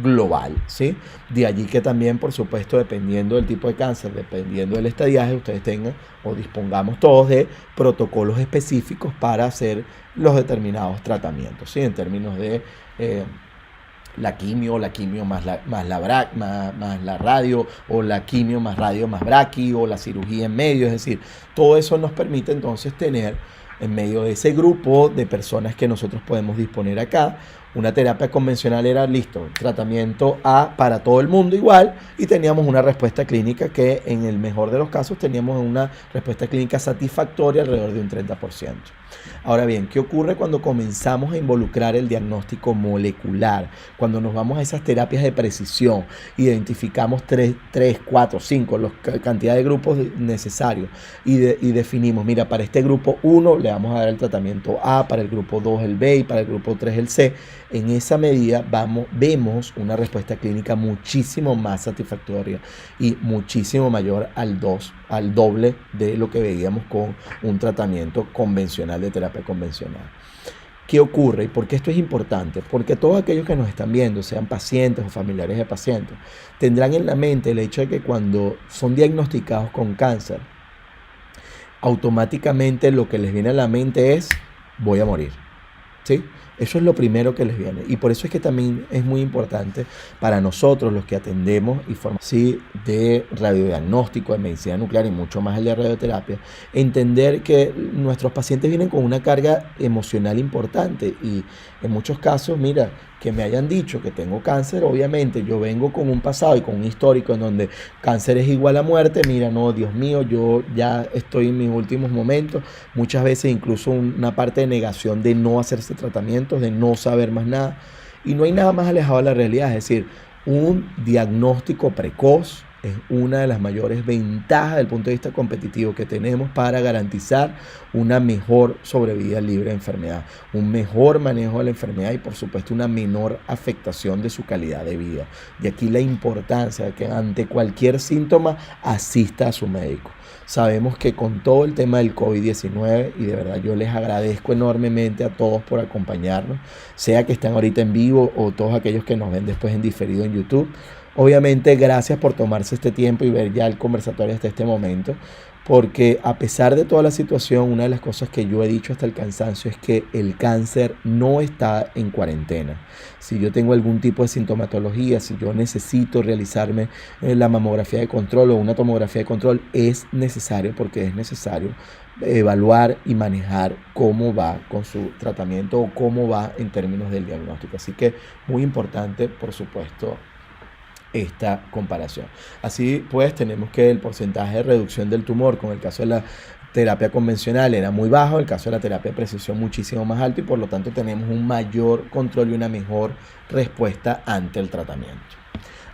global, ¿sí? De allí que también, por supuesto, dependiendo del tipo de cáncer, dependiendo del estadiaje, ustedes tengan o dispongamos todos de protocolos específicos para hacer los determinados tratamientos, ¿sí? En términos de la quimio más la radio, o la quimio más radio más braqui, o la cirugía en medio. Es decir, todo eso nos permite entonces tener, en medio de ese grupo de personas que nosotros podemos disponer acá, una terapia convencional era listo, tratamiento A para todo el mundo igual, y teníamos una respuesta clínica que, en el mejor de los casos, teníamos una respuesta clínica satisfactoria alrededor de un 30%. Ahora bien, ¿qué ocurre cuando comenzamos a involucrar el diagnóstico molecular? Cuando nos vamos a esas terapias de precisión, identificamos 3, 4, 5, la cantidad de grupos necesarios, y definimos, mira, para este grupo 1 le vamos a dar el tratamiento A, para el grupo 2 el B y para el grupo 3 el C. En esa medida vemos una respuesta clínica muchísimo más satisfactoria y muchísimo mayor al doble de lo que veíamos con un tratamiento convencional, de terapia convencional. ¿Qué ocurre y por qué esto es importante? Porque todos aquellos que nos están viendo, sean pacientes o familiares de pacientes, tendrán en la mente el hecho de que cuando son diagnosticados con cáncer, automáticamente lo que les viene a la mente es: voy a morir. ¿sí? Eso es lo primero que les viene. Y por eso es que también es muy importante para nosotros, los que atendemos y formamos sí, de radiodiagnóstico, de medicina nuclear y mucho más el de radioterapia, entender que nuestros pacientes vienen con una carga emocional importante y en muchos casos, mira, que me hayan dicho que tengo cáncer, obviamente yo vengo con un pasado y con un histórico en donde cáncer es igual a muerte, mira, no, Dios mío, yo ya estoy en mis últimos momentos, muchas veces incluso una parte de negación de no hacerse tratamientos, de no saber más nada, y no hay nada más alejado de la realidad, es decir, un diagnóstico precoz es una de las mayores ventajas desde el punto de vista competitivo que tenemos para garantizar una mejor sobrevida libre de enfermedad, un mejor manejo de la enfermedad y por supuesto una menor afectación de su calidad de vida. De aquí la importancia de que ante cualquier síntoma asista a su médico. Sabemos que con todo el tema del COVID-19, y de verdad yo les agradezco enormemente a todos por acompañarnos, sea que estén ahorita en vivo o todos aquellos que nos ven después en diferido en YouTube. Obviamente, gracias por tomarse este tiempo y ver ya el conversatorio hasta este momento, porque a pesar de toda la situación, una de las cosas que yo he dicho hasta el cansancio es que el cáncer no está en cuarentena. Si yo tengo algún tipo de sintomatología, si yo necesito realizarme la mamografía de control o una tomografía de control, es necesario porque es necesario evaluar y manejar cómo va con su tratamiento o cómo va en términos del diagnóstico. Así que muy importante, por supuesto, esta comparación. Así pues, tenemos que el porcentaje de reducción del tumor con el caso de la terapia convencional era muy bajo, el caso de la terapia de precisión muchísimo más alto y por lo tanto tenemos un mayor control y una mejor respuesta ante el tratamiento.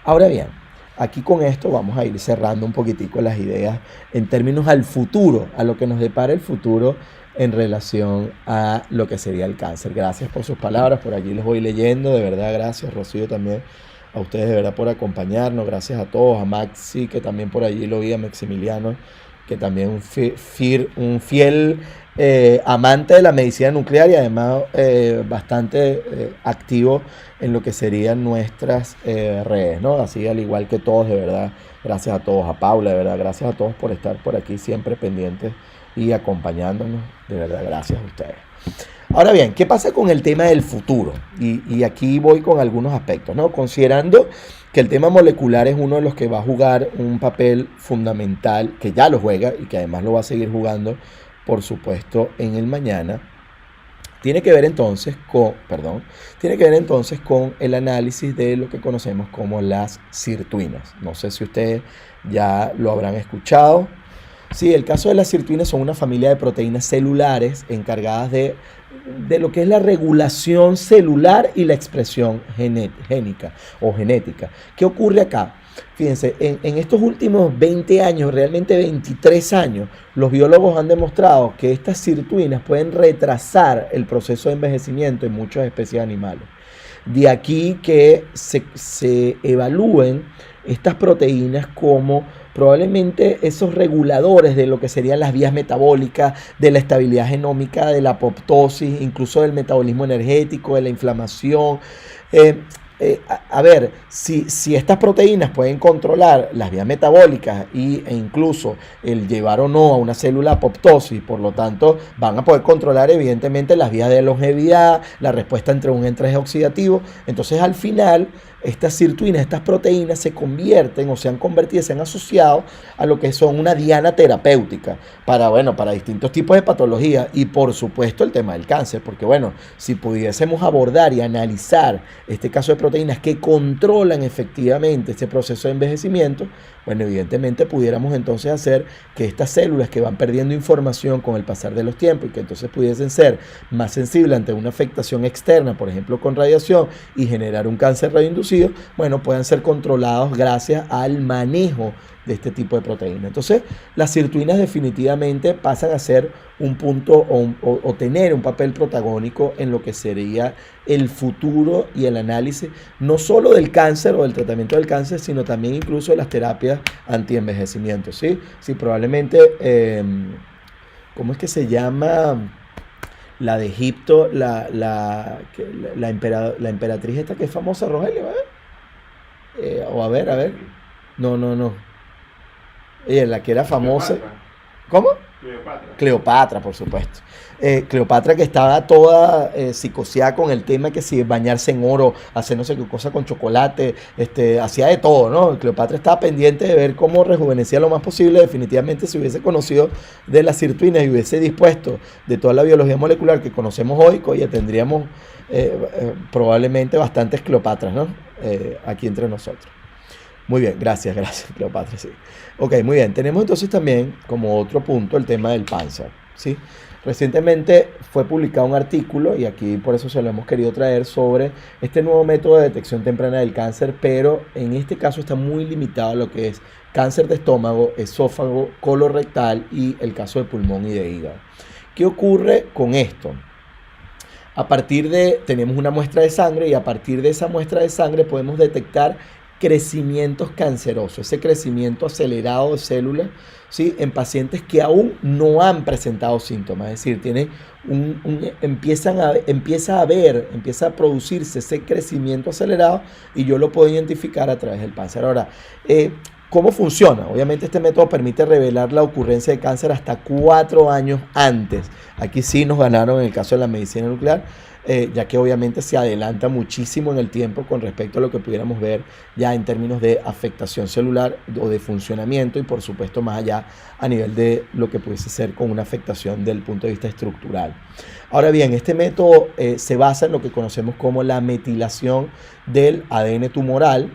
Ahora bien, aquí con esto vamos a ir cerrando un poquitico las ideas en términos al futuro, a lo que nos depara el futuro en relación a lo que sería el cáncer. Gracias por sus palabras, por allí les voy leyendo, de verdad gracias, Rocío también. A ustedes de verdad por acompañarnos, gracias a todos, a Maxi que también por allí lo vi, a Maximiliano que también un fiel amante de la medicina nuclear y además bastante activo en lo que serían nuestras redes, ¿no? Así al igual que todos, de verdad, gracias a todos, a Paula, de verdad, gracias a todos por estar por aquí siempre pendientes y acompañándonos, de verdad, gracias a ustedes. Ahora bien, ¿qué pasa con el tema del futuro? Y aquí voy con algunos aspectos, ¿no? Considerando que el tema molecular es uno de los que va a jugar un papel fundamental, que ya lo juega y que además lo va a seguir jugando, por supuesto, en el mañana, tiene que ver entonces con el análisis de lo que conocemos como las sirtuinas. No sé si ustedes ya lo habrán escuchado. Sí, el caso de las sirtuinas son una familia de proteínas celulares encargadas de lo que es la regulación celular y la expresión génica o genética. ¿Qué ocurre acá? Fíjense, en estos últimos 20 años, realmente 23 años, los biólogos han demostrado que estas sirtuinas pueden retrasar el proceso de envejecimiento en muchas especies animales. De aquí que se evalúen estas proteínas como probablemente esos reguladores de lo que serían las vías metabólicas, de la estabilidad genómica, de la apoptosis, incluso del metabolismo energético, de la inflamación. A ver, si estas proteínas pueden controlar las vías metabólicas e incluso el llevar o no a una célula apoptosis, por lo tanto van a poder controlar evidentemente las vías de longevidad, la respuesta entre un estrés oxidativo, entonces al final estas sirtuinas, estas proteínas se convierten o se han convertido, se han asociado a lo que son una diana terapéutica para distintos tipos de patologías y por supuesto el tema del cáncer, porque bueno, si pudiésemos abordar y analizar este caso de proteínas que controlan efectivamente este proceso de envejecimiento, bueno, evidentemente pudiéramos entonces hacer que estas células que van perdiendo información con el pasar de los tiempos y que entonces pudiesen ser más sensibles ante una afectación externa, por ejemplo con radiación y generar un cáncer radioinducido, bueno, puedan ser controlados gracias al manejo de este tipo de proteínas. Entonces, las sirtuinas definitivamente pasan a ser un punto o tener un papel protagónico en lo que sería el futuro y el análisis, no solo del cáncer o del tratamiento del cáncer, sino también incluso de las terapias antienvejecimiento, ¿sí? Sí, probablemente, ¿cómo es que se llama? La de Egipto, la emperatriz esta que es famosa, Rogelio, o a ver. No. Ella, la que era famosa. ¿Cómo? Cleopatra, por supuesto. Cleopatra que estaba toda psicoseada con el tema que si bañarse en oro, hacer no sé qué cosa con chocolate, hacía de todo, ¿no? Cleopatra estaba pendiente de ver cómo rejuvenecía lo más posible. Definitivamente si hubiese conocido de las sirtuinas y hubiese dispuesto de toda la biología molecular que conocemos hoy, ya tendríamos probablemente bastantes Cleopatras, ¿no? Aquí entre nosotros. Muy bien, gracias, Cleopatra, sí. Ok, muy bien. Tenemos entonces también como otro punto el tema del Panzer, ¿sí? Recientemente fue publicado un artículo, y aquí por eso se lo hemos querido traer, sobre este nuevo método de detección temprana del cáncer, pero en este caso está muy limitado a lo que es cáncer de estómago, esófago, colorectal y el caso de pulmón y de hígado. ¿Qué ocurre con esto? Tenemos una muestra de sangre y a partir de esa muestra de sangre podemos detectar crecimientos cancerosos, ese crecimiento acelerado de células, ¿sí? En pacientes que aún no han presentado síntomas, es decir, empieza a producirse ese crecimiento acelerado y yo lo puedo identificar a través del cáncer. Ahora, ¿cómo funciona? Obviamente este método permite revelar la ocurrencia de cáncer hasta 4 años antes. Aquí sí nos ganaron en el caso de la medicina nuclear, ya que obviamente se adelanta muchísimo en el tiempo con respecto a lo que pudiéramos ver ya en términos de afectación celular o de funcionamiento y por supuesto más allá a nivel de lo que pudiese ser con una afectación del punto de vista estructural. Ahora bien, este método se basa en lo que conocemos como la metilación del ADN tumoral,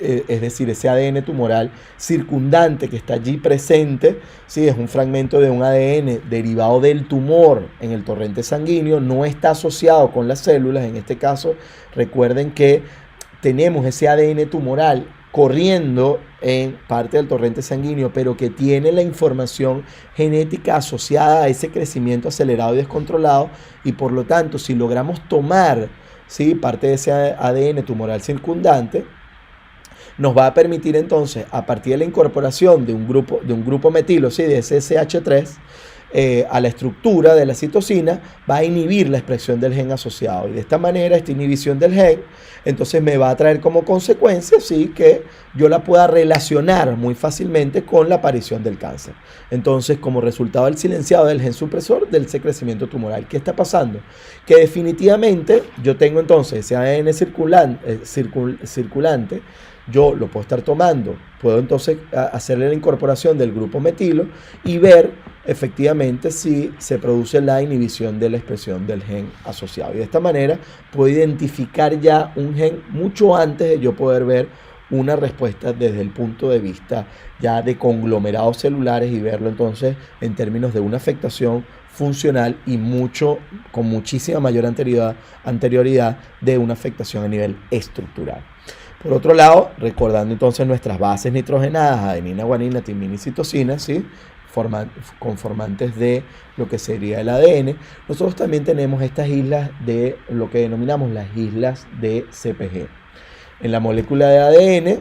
es decir, ese ADN tumoral circundante que está allí presente, ¿sí? Es un fragmento de un ADN derivado del tumor en el torrente sanguíneo, no está asociado con las células. En este caso, recuerden que tenemos ese ADN tumoral corriendo en parte del torrente sanguíneo, pero que tiene la información genética asociada a ese crecimiento acelerado y descontrolado, y por lo tanto, si logramos tomar, ¿sí?, parte de ese ADN tumoral circundante, nos va a permitir entonces, a partir de la incorporación de un grupo metilo, ¿sí?, de SSH3, a la estructura de la citosina, va a inhibir la expresión del gen asociado. Y de esta manera, esta inhibición del gen, entonces me va a traer como consecuencia, ¿sí?, que yo la pueda relacionar muy fácilmente con la aparición del cáncer. Entonces, como resultado del silenciado del gen supresor del crecimiento tumoral, ¿qué está pasando? Que definitivamente yo tengo entonces ese ADN circulante, yo lo puedo estar tomando, puedo entonces hacerle la incorporación del grupo metilo y ver efectivamente si se produce la inhibición de la expresión del gen asociado. Y de esta manera puedo identificar ya un gen mucho antes de yo poder ver una respuesta desde el punto de vista ya de conglomerados celulares y verlo entonces en términos de una afectación funcional y con muchísima mayor anterioridad de una afectación a nivel estructural. Por otro lado, recordando entonces nuestras bases nitrogenadas, adenina, guanina, timina y citosina, ¿sí?, conformantes de lo que sería el ADN, nosotros también tenemos estas islas de lo que denominamos las islas de CpG. En la molécula de ADN,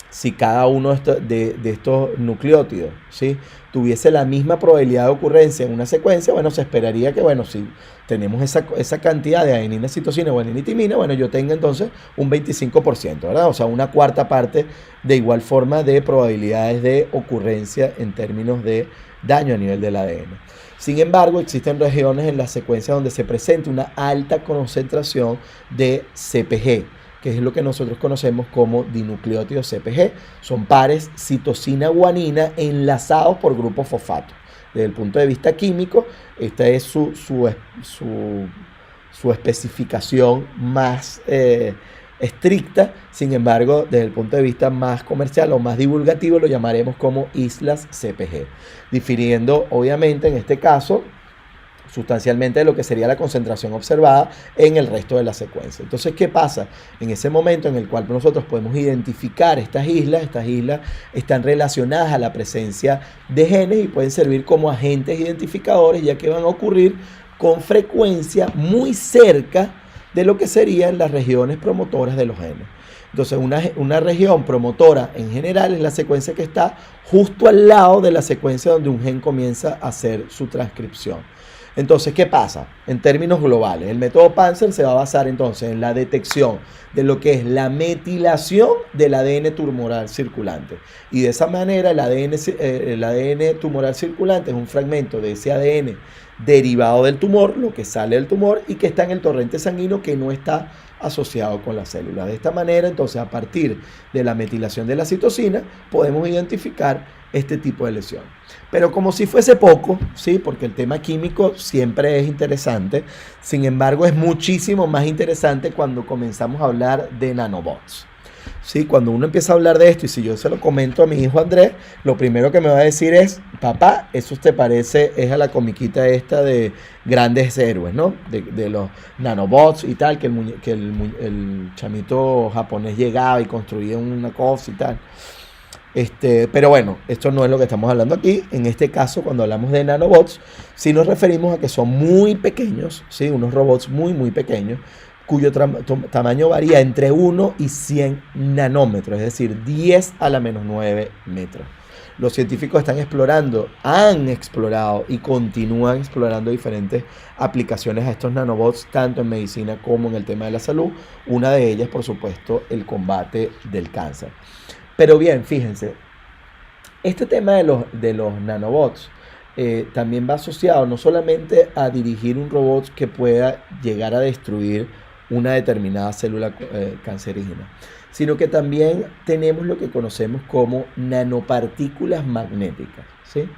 si cada uno de estos nucleótidos, ¿sí?, tuviese la misma probabilidad de ocurrencia en una secuencia, bueno, se esperaría que, bueno, si tenemos esa cantidad de adenina, citosina, guanina y timina, bueno, yo tenga entonces un 25%, ¿verdad? O sea, una cuarta parte de igual forma de probabilidades de ocurrencia en términos de daño a nivel del ADN. Sin embargo, existen regiones en las secuencias donde se presenta una alta concentración de CpG, que es lo que nosotros conocemos como dinucleótidos CpG. Son pares citosina-guanina enlazados por grupos fosfato. Desde el punto de vista químico, esta es su especificación más estricta. Sin embargo, desde el punto de vista más comercial o más divulgativo, lo llamaremos como islas CpG, difiriendo obviamente en este caso sustancialmente de lo que sería la concentración observada en el resto de la secuencia. Entonces, ¿qué pasa? En ese momento en el cual nosotros podemos identificar estas islas están relacionadas a la presencia de genes y pueden servir como agentes identificadores, ya que van a ocurrir con frecuencia muy cerca de lo que serían las regiones promotoras de los genes. Entonces, una región promotora en general es la secuencia que está justo al lado de la secuencia donde un gen comienza a hacer su transcripción. Entonces, ¿qué pasa? En términos globales, el método Panzer se va a basar entonces en la detección de lo que es la metilación del ADN tumoral circulante. Y de esa manera el ADN tumoral circulante es un fragmento de ese ADN derivado del tumor, lo que sale del tumor y que está en el torrente sanguíneo que no está asociado con la célula. De esta manera, entonces, a partir de la metilación de la citosina, podemos identificar este tipo de lesión. Pero como si fuese poco, ¿sí? Porque el tema químico siempre es interesante, sin embargo es muchísimo más interesante cuando comenzamos a hablar de nanobots. ¿Sí? Cuando uno empieza a hablar de esto, y si yo se lo comento a mi hijo Andrés, lo primero que me va a decir es: papá, eso te parece, es a la comiquita esta de grandes héroes, ¿no? De los nanobots y tal, que el chamito japonés llegaba y construía una cosa y tal. Pero bueno, esto no es lo que estamos hablando aquí. En este caso, cuando hablamos de nanobots, sí nos referimos a que son muy pequeños, ¿sí? Unos robots muy, muy pequeños, cuyo tamaño varía entre 1 y 100 nanómetros, es decir, 10 a la menos 9 metros. Los científicos han explorado y continúan explorando diferentes aplicaciones a estos nanobots, tanto en medicina como en el tema de la salud. Una de ellas, por supuesto, el combate del cáncer. Pero bien, fíjense, este tema de los nanobots también va asociado no solamente a dirigir un robot que pueda llegar a destruir una determinada célula cancerígena, sino que también tenemos lo que conocemos como nanopartículas magnéticas, ¿sí?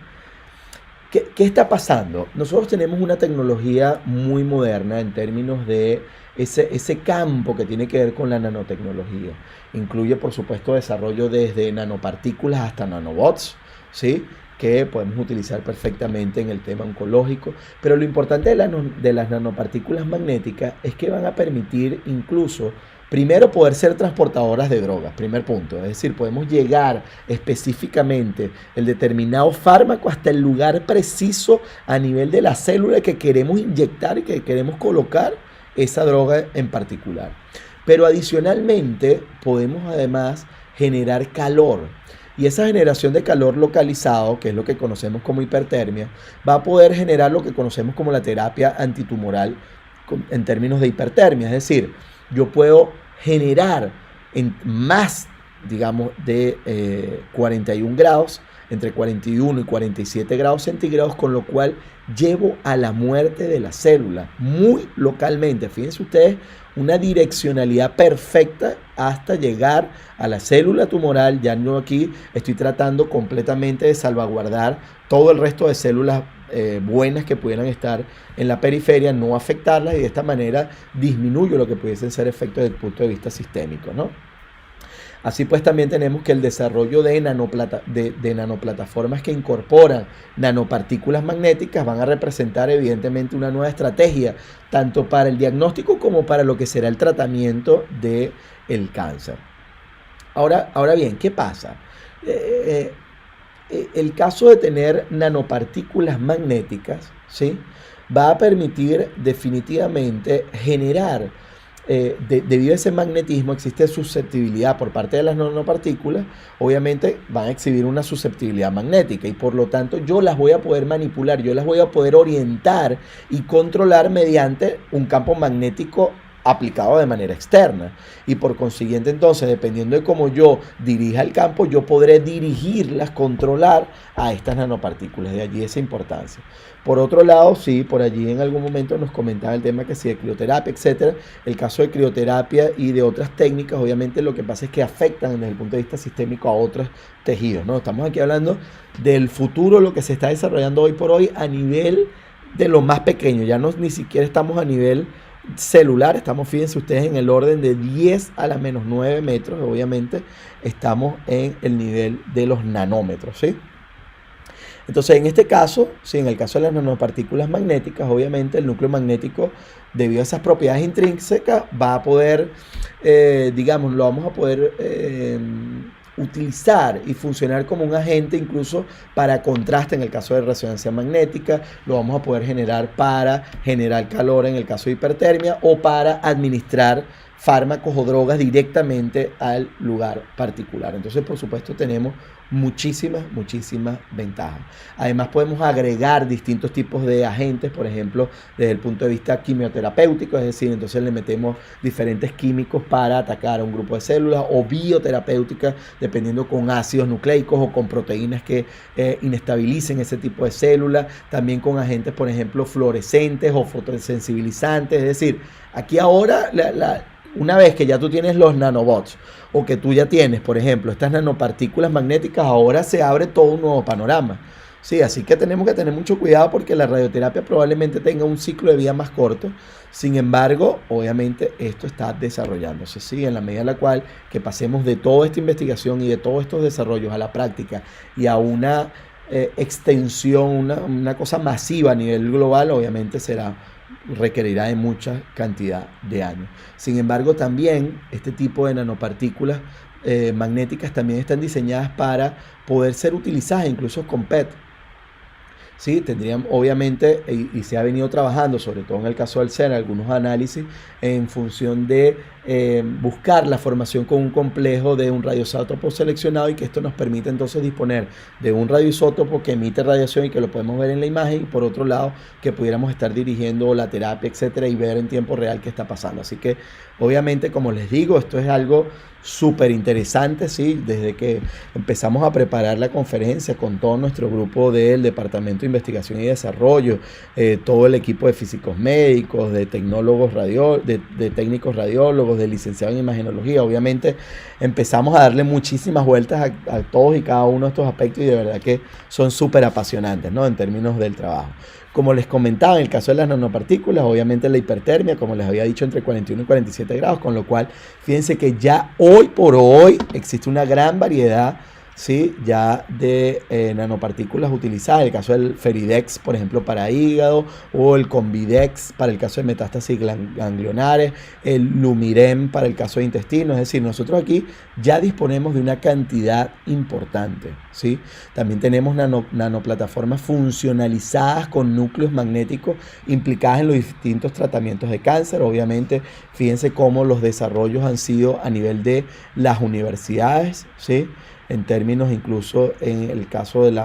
¿Qué está pasando? Nosotros tenemos una tecnología muy moderna en términos de ese campo que tiene que ver con la nanotecnología. Incluye, por supuesto, desarrollo desde nanopartículas hasta nanobots, ¿sí? Que podemos utilizar perfectamente en el tema oncológico. Pero lo importante de las nanopartículas magnéticas es que van a permitir incluso, primero, poder ser transportadoras de drogas, primer punto. Es decir, podemos llegar específicamente el determinado fármaco hasta el lugar preciso a nivel de la célula que queremos inyectar y que queremos colocar esa droga en particular. Pero adicionalmente podemos además generar calor. Y esa generación de calor localizado, que es lo que conocemos como hipertermia, va a poder generar lo que conocemos como la terapia antitumoral en términos de hipertermia. Es decir, yo puedo generar en más, digamos, de 41 grados, entre 41 y 47 grados centígrados, con lo cual llevo a la muerte de la célula muy localmente. Fíjense ustedes, una direccionalidad perfecta hasta llegar a la célula tumoral. Ya no, aquí estoy tratando completamente de salvaguardar todo el resto de células buenas que pudieran estar en la periferia, no afectarlas, y de esta manera disminuyo lo que pudiesen ser efectos desde el punto de vista sistémico, ¿no? Así pues, también tenemos que el desarrollo de nanoplataformas que incorporan nanopartículas magnéticas van a representar evidentemente una nueva estrategia, tanto para el diagnóstico como para lo que será el tratamiento del cáncer. Ahora bien, ¿qué pasa? El caso de tener nanopartículas magnéticas, ¿sí?, va a permitir definitivamente generar, debido a ese magnetismo, existe susceptibilidad por parte de las nanopartículas. Obviamente van a exhibir una susceptibilidad magnética y por lo tanto yo las voy a poder manipular, yo las voy a poder orientar y controlar mediante un campo magnético aplicado de manera externa, y por consiguiente entonces, dependiendo de cómo yo dirija el campo, yo podré dirigirlas, controlar a estas nanopartículas. De allí esa importancia. Por otro lado, sí, por allí en algún momento nos comentaba el tema que sí, de crioterapia, etcétera. El caso de crioterapia y de otras técnicas, obviamente lo que pasa es que afectan desde el punto de vista sistémico a otros tejidos, ¿no? Estamos aquí hablando del futuro, lo que se está desarrollando hoy por hoy a nivel de lo más pequeño. Ya no ni siquiera estamos a nivel celular, estamos, fíjense ustedes, en el orden de 10 a la menos 9 metros. Obviamente estamos en el nivel de los nanómetros, ¿sí? Entonces, en este caso, sí, en el caso de las nanopartículas magnéticas, obviamente el núcleo magnético, debido a esas propiedades intrínsecas, va a poder, digamos, lo vamos a poder utilizar y funcionar como un agente incluso para contraste en el caso de resonancia magnética. Lo vamos a poder generar para generar calor en el caso de hipertermia o para administrar fármacos o drogas directamente al lugar particular. Entonces, por supuesto, tenemos muchísimas ventajas. Además, podemos agregar distintos tipos de agentes, por ejemplo, desde el punto de vista quimioterapéutico, es decir, entonces le metemos diferentes químicos para atacar a un grupo de células, o bioterapéuticas, dependiendo con ácidos nucleicos o con proteínas que inestabilicen ese tipo de células, también con agentes, por ejemplo, fluorescentes o fotosensibilizantes. Es decir, aquí ahora una vez que ya tú tienes los nanobots o que tú ya tienes, por ejemplo, estas nanopartículas magnéticas, ahora se abre todo un nuevo panorama. Sí, así que tenemos que tener mucho cuidado porque la radioterapia probablemente tenga un ciclo de vida más corto. Sin embargo, obviamente esto está desarrollándose, ¿sí? En la medida en la cual que pasemos de toda esta investigación y de todos estos desarrollos a la práctica y a una extensión, una cosa masiva a nivel global, obviamente requerirá de mucha cantidad de años. Sin embargo, también este tipo de nanopartículas magnéticas también están diseñadas para poder ser utilizadas incluso con PET. Sí, tendrían obviamente, y se ha venido trabajando, sobre todo en el caso del CERN, algunos análisis en función de buscar la formación con un complejo de un radioisótopo seleccionado, y que esto nos permite entonces disponer de un radioisótopo que emite radiación y que lo podemos ver en la imagen, y por otro lado que pudiéramos estar dirigiendo la terapia, etcétera, y ver en tiempo real qué está pasando. Así que obviamente, como les digo, esto es algo súper interesante, ¿sí? Desde que empezamos a preparar la conferencia con todo nuestro grupo del Departamento de Investigación y Desarrollo, todo el equipo de físicos médicos, de tecnólogos de técnicos radiólogos, de licenciados en imagenología, obviamente empezamos a darle muchísimas vueltas a todos y cada uno de estos aspectos, y de verdad que son súper apasionantes, ¿no? En términos del trabajo. Como les comentaba, en el caso de las nanopartículas, obviamente la hipertermia, como les había dicho, entre 41 y 47 grados, con lo cual fíjense que ya hoy por hoy existe una gran variedad, ¿sí?, ya de nanopartículas utilizadas. El caso del Feridex, por ejemplo, para hígado, o el Convidex para el caso de metástasis ganglionares, el Lumirem para el caso de intestino. Es decir, nosotros aquí ya disponemos de una cantidad importante, ¿sí? También tenemos nanoplataformas funcionalizadas con núcleos magnéticos implicadas en los distintos tratamientos de cáncer. Obviamente, fíjense cómo los desarrollos han sido a nivel de las universidades, ¿sí?, en términos incluso en el caso de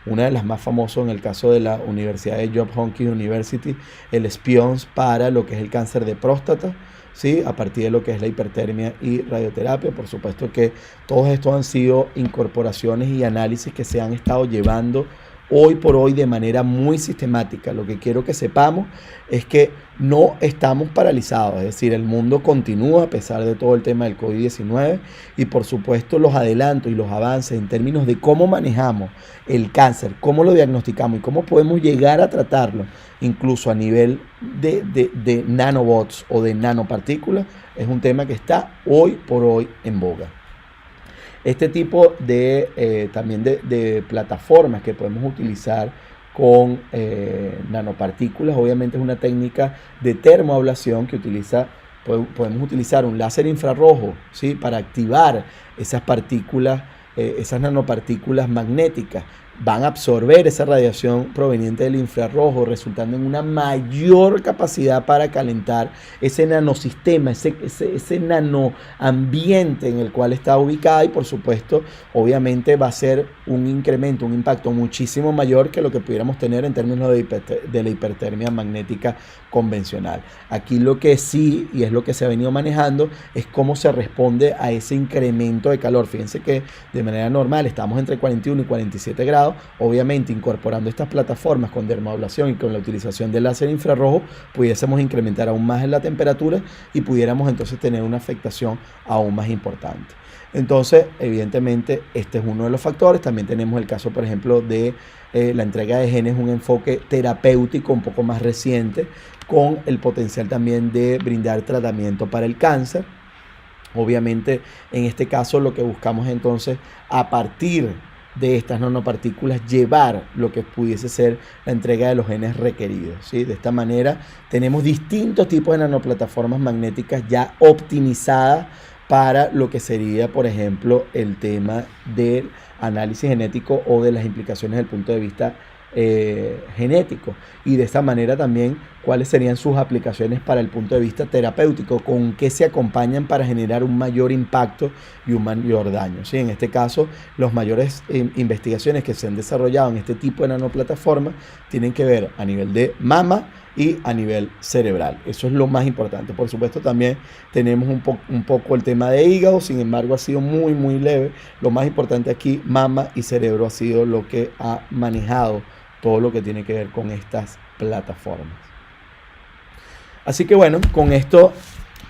una de las más famosas, en el caso de la Universidad de Johns Hopkins University, el SPIONS para lo que es el cáncer de próstata, ¿sí?, a partir de lo que es la hipertermia y radioterapia. Por supuesto que todos estos han sido incorporaciones y análisis que se han estado llevando hoy por hoy de manera muy sistemática. Lo que quiero que sepamos es que no estamos paralizados, es decir, el mundo continúa a pesar de todo el tema del COVID-19, y por supuesto los adelantos y los avances en términos de cómo manejamos el cáncer, cómo lo diagnosticamos y cómo podemos llegar a tratarlo, incluso a nivel de nanobots o de nanopartículas, es un tema que está hoy por hoy en boga. Este tipo también de plataformas que podemos utilizar con nanopartículas, obviamente es una técnica de termoablación que podemos utilizar un láser infrarrojo, ¿sí?, para activar esas partículas, esas nanopartículas magnéticas. Van a absorber esa radiación proveniente del infrarrojo, resultando en una mayor capacidad para calentar ese nanosistema, ese nanoambiente en el cual está ubicada, y por supuesto, obviamente va a ser un incremento, un impacto muchísimo mayor que lo que pudiéramos tener en términos de la hipertermia magnética convencional. Aquí lo que sí, y es lo que se ha venido manejando, es cómo se responde a ese incremento de calor. Fíjense que de manera normal estamos entre 41 y 47 grados, obviamente incorporando estas plataformas con dermoablación y con la utilización del láser infrarrojo, pudiésemos incrementar aún más en la temperatura y pudiéramos entonces tener una afectación aún más importante. Entonces, evidentemente, este es uno de los factores. También tenemos el caso, por ejemplo, de la entrega de genes, un enfoque terapéutico un poco más reciente, con el potencial también de brindar tratamiento para el cáncer. Obviamente, en este caso, lo que buscamos entonces, a partir de estas nanopartículas, llevar lo que pudiese ser la entrega de los genes requeridos, ¿sí? De esta manera, tenemos distintos tipos de nanoplataformas magnéticas ya optimizadas para lo que sería, por ejemplo, el tema del análisis genético o de las implicaciones desde el punto de vista genético, y de esta manera también cuáles serían sus aplicaciones para el punto de vista terapéutico, con qué se acompañan para generar un mayor impacto y un mayor daño, ¿sí? En este caso, las mayores investigaciones que se han desarrollado en este tipo de nanoplataformas tienen que ver a nivel de mama y a nivel cerebral. Eso es lo más importante. Por supuesto, también tenemos un poco el tema de hígado, sin embargo ha sido muy leve. Lo más importante aquí, mama y cerebro, ha sido lo que ha manejado todo lo que tiene que ver con estas plataformas. Así que bueno, con esto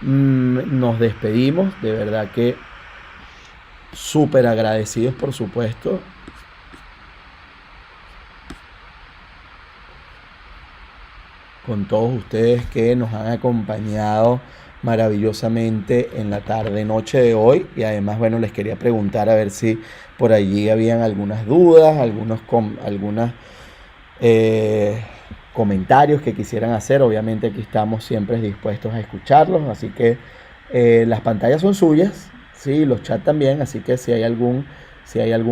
nos despedimos. De verdad que súper agradecidos, por supuesto, con todos ustedes que nos han acompañado maravillosamente en la tarde noche de hoy. Y además, bueno, les quería preguntar a ver si por allí habían algunas dudas, algunos comentarios que quisieran hacer. Obviamente aquí estamos siempre dispuestos a escucharlos, así que las pantallas son suyas, ¿sí? Los chats también, así que si hay algún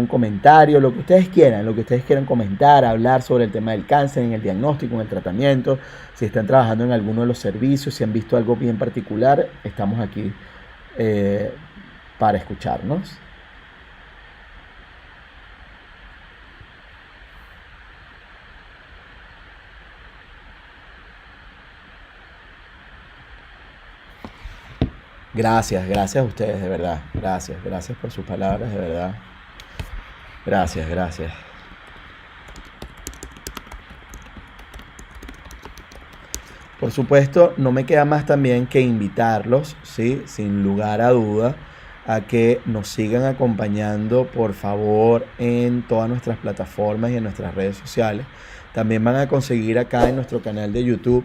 comentario, lo que ustedes quieran comentar, hablar sobre el tema del cáncer, en el diagnóstico, en el tratamiento, si están trabajando en alguno de los servicios, si han visto algo bien particular, estamos aquí para escucharnos. Gracias a ustedes, de verdad. Gracias por sus palabras, de verdad. Gracias. Por supuesto, no me queda más también que invitarlos, ¿sí? Sin lugar a duda, a que nos sigan acompañando, por favor, en todas nuestras plataformas y en nuestras redes sociales. También van a conseguir acá en nuestro canal de YouTube,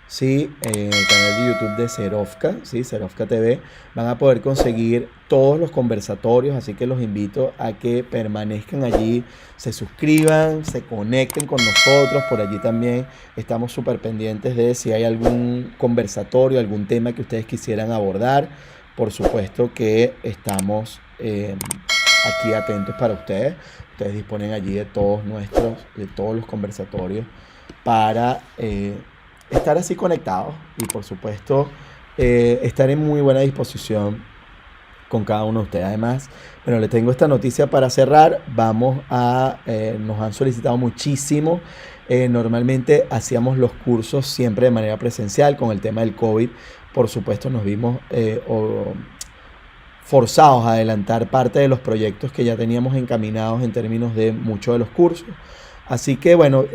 ¿sí? En el canal de YouTube de Cerovka, ¿sí? Cerovka TV, van a poder conseguir todos los conversatorios, así que los invito a que permanezcan allí, se suscriban, se conecten con nosotros. Por allí también estamos súper pendientes de si hay algún conversatorio, algún tema que ustedes quisieran abordar. Por supuesto que estamos aquí atentos para ustedes. Ustedes disponen allí de todos los conversatorios para estar así conectados y por supuesto estar en muy buena disposición con cada uno de ustedes. Además, bueno, les tengo esta noticia para cerrar. Nos han solicitado muchísimo. Normalmente hacíamos los cursos siempre de manera presencial. Con el tema del COVID, por supuesto, nos vimos forzados a adelantar parte de los proyectos que ya teníamos encaminados en términos de muchos de los cursos. Así que bueno,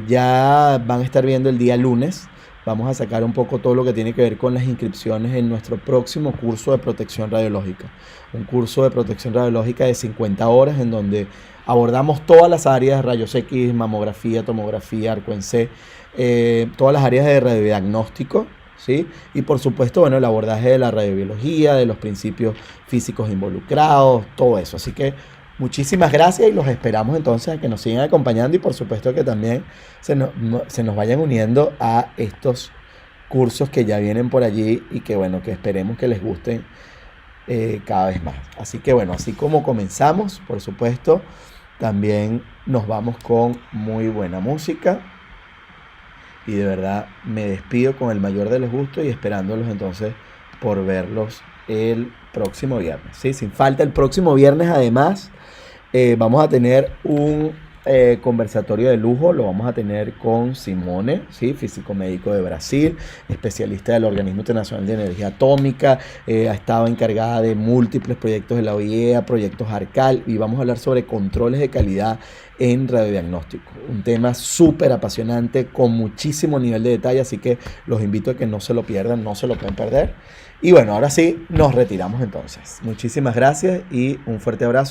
ya van a estar viendo el día lunes. Vamos a sacar un poco todo lo que tiene que ver con las inscripciones en nuestro próximo curso de protección radiológica. Un curso de protección radiológica de 50 horas en donde abordamos todas las áreas: rayos X, mamografía, tomografía, arco en C, todas las áreas de radiodiagnóstico, ¿sí? Y por supuesto, bueno, el abordaje de la radiobiología, de los principios físicos involucrados, todo eso. Así que muchísimas gracias y los esperamos entonces a que nos sigan acompañando y por supuesto que también se nos vayan uniendo a estos cursos que ya vienen por allí y que bueno, que esperemos que les gusten cada vez más. Así que bueno, así como comenzamos, por supuesto, también nos vamos con muy buena música y de verdad me despido con el mayor de los gustos y esperándolos entonces por verlos el próximo viernes, ¿sí? Sin falta, el próximo viernes además vamos a tener un conversatorio de lujo. Lo vamos a tener con Simone, ¿sí? Físico médico de Brasil, especialista del Organismo Internacional de Energía Atómica, ha estado encargada de múltiples proyectos de la OIEA, proyectos ARCAL, y vamos a hablar sobre controles de calidad en radiodiagnóstico. Un tema súper apasionante, con muchísimo nivel de detalle, así que los invito a que no se lo pierdan, no se lo pueden perder. Y bueno, ahora sí, nos retiramos entonces. Muchísimas gracias y un fuerte abrazo.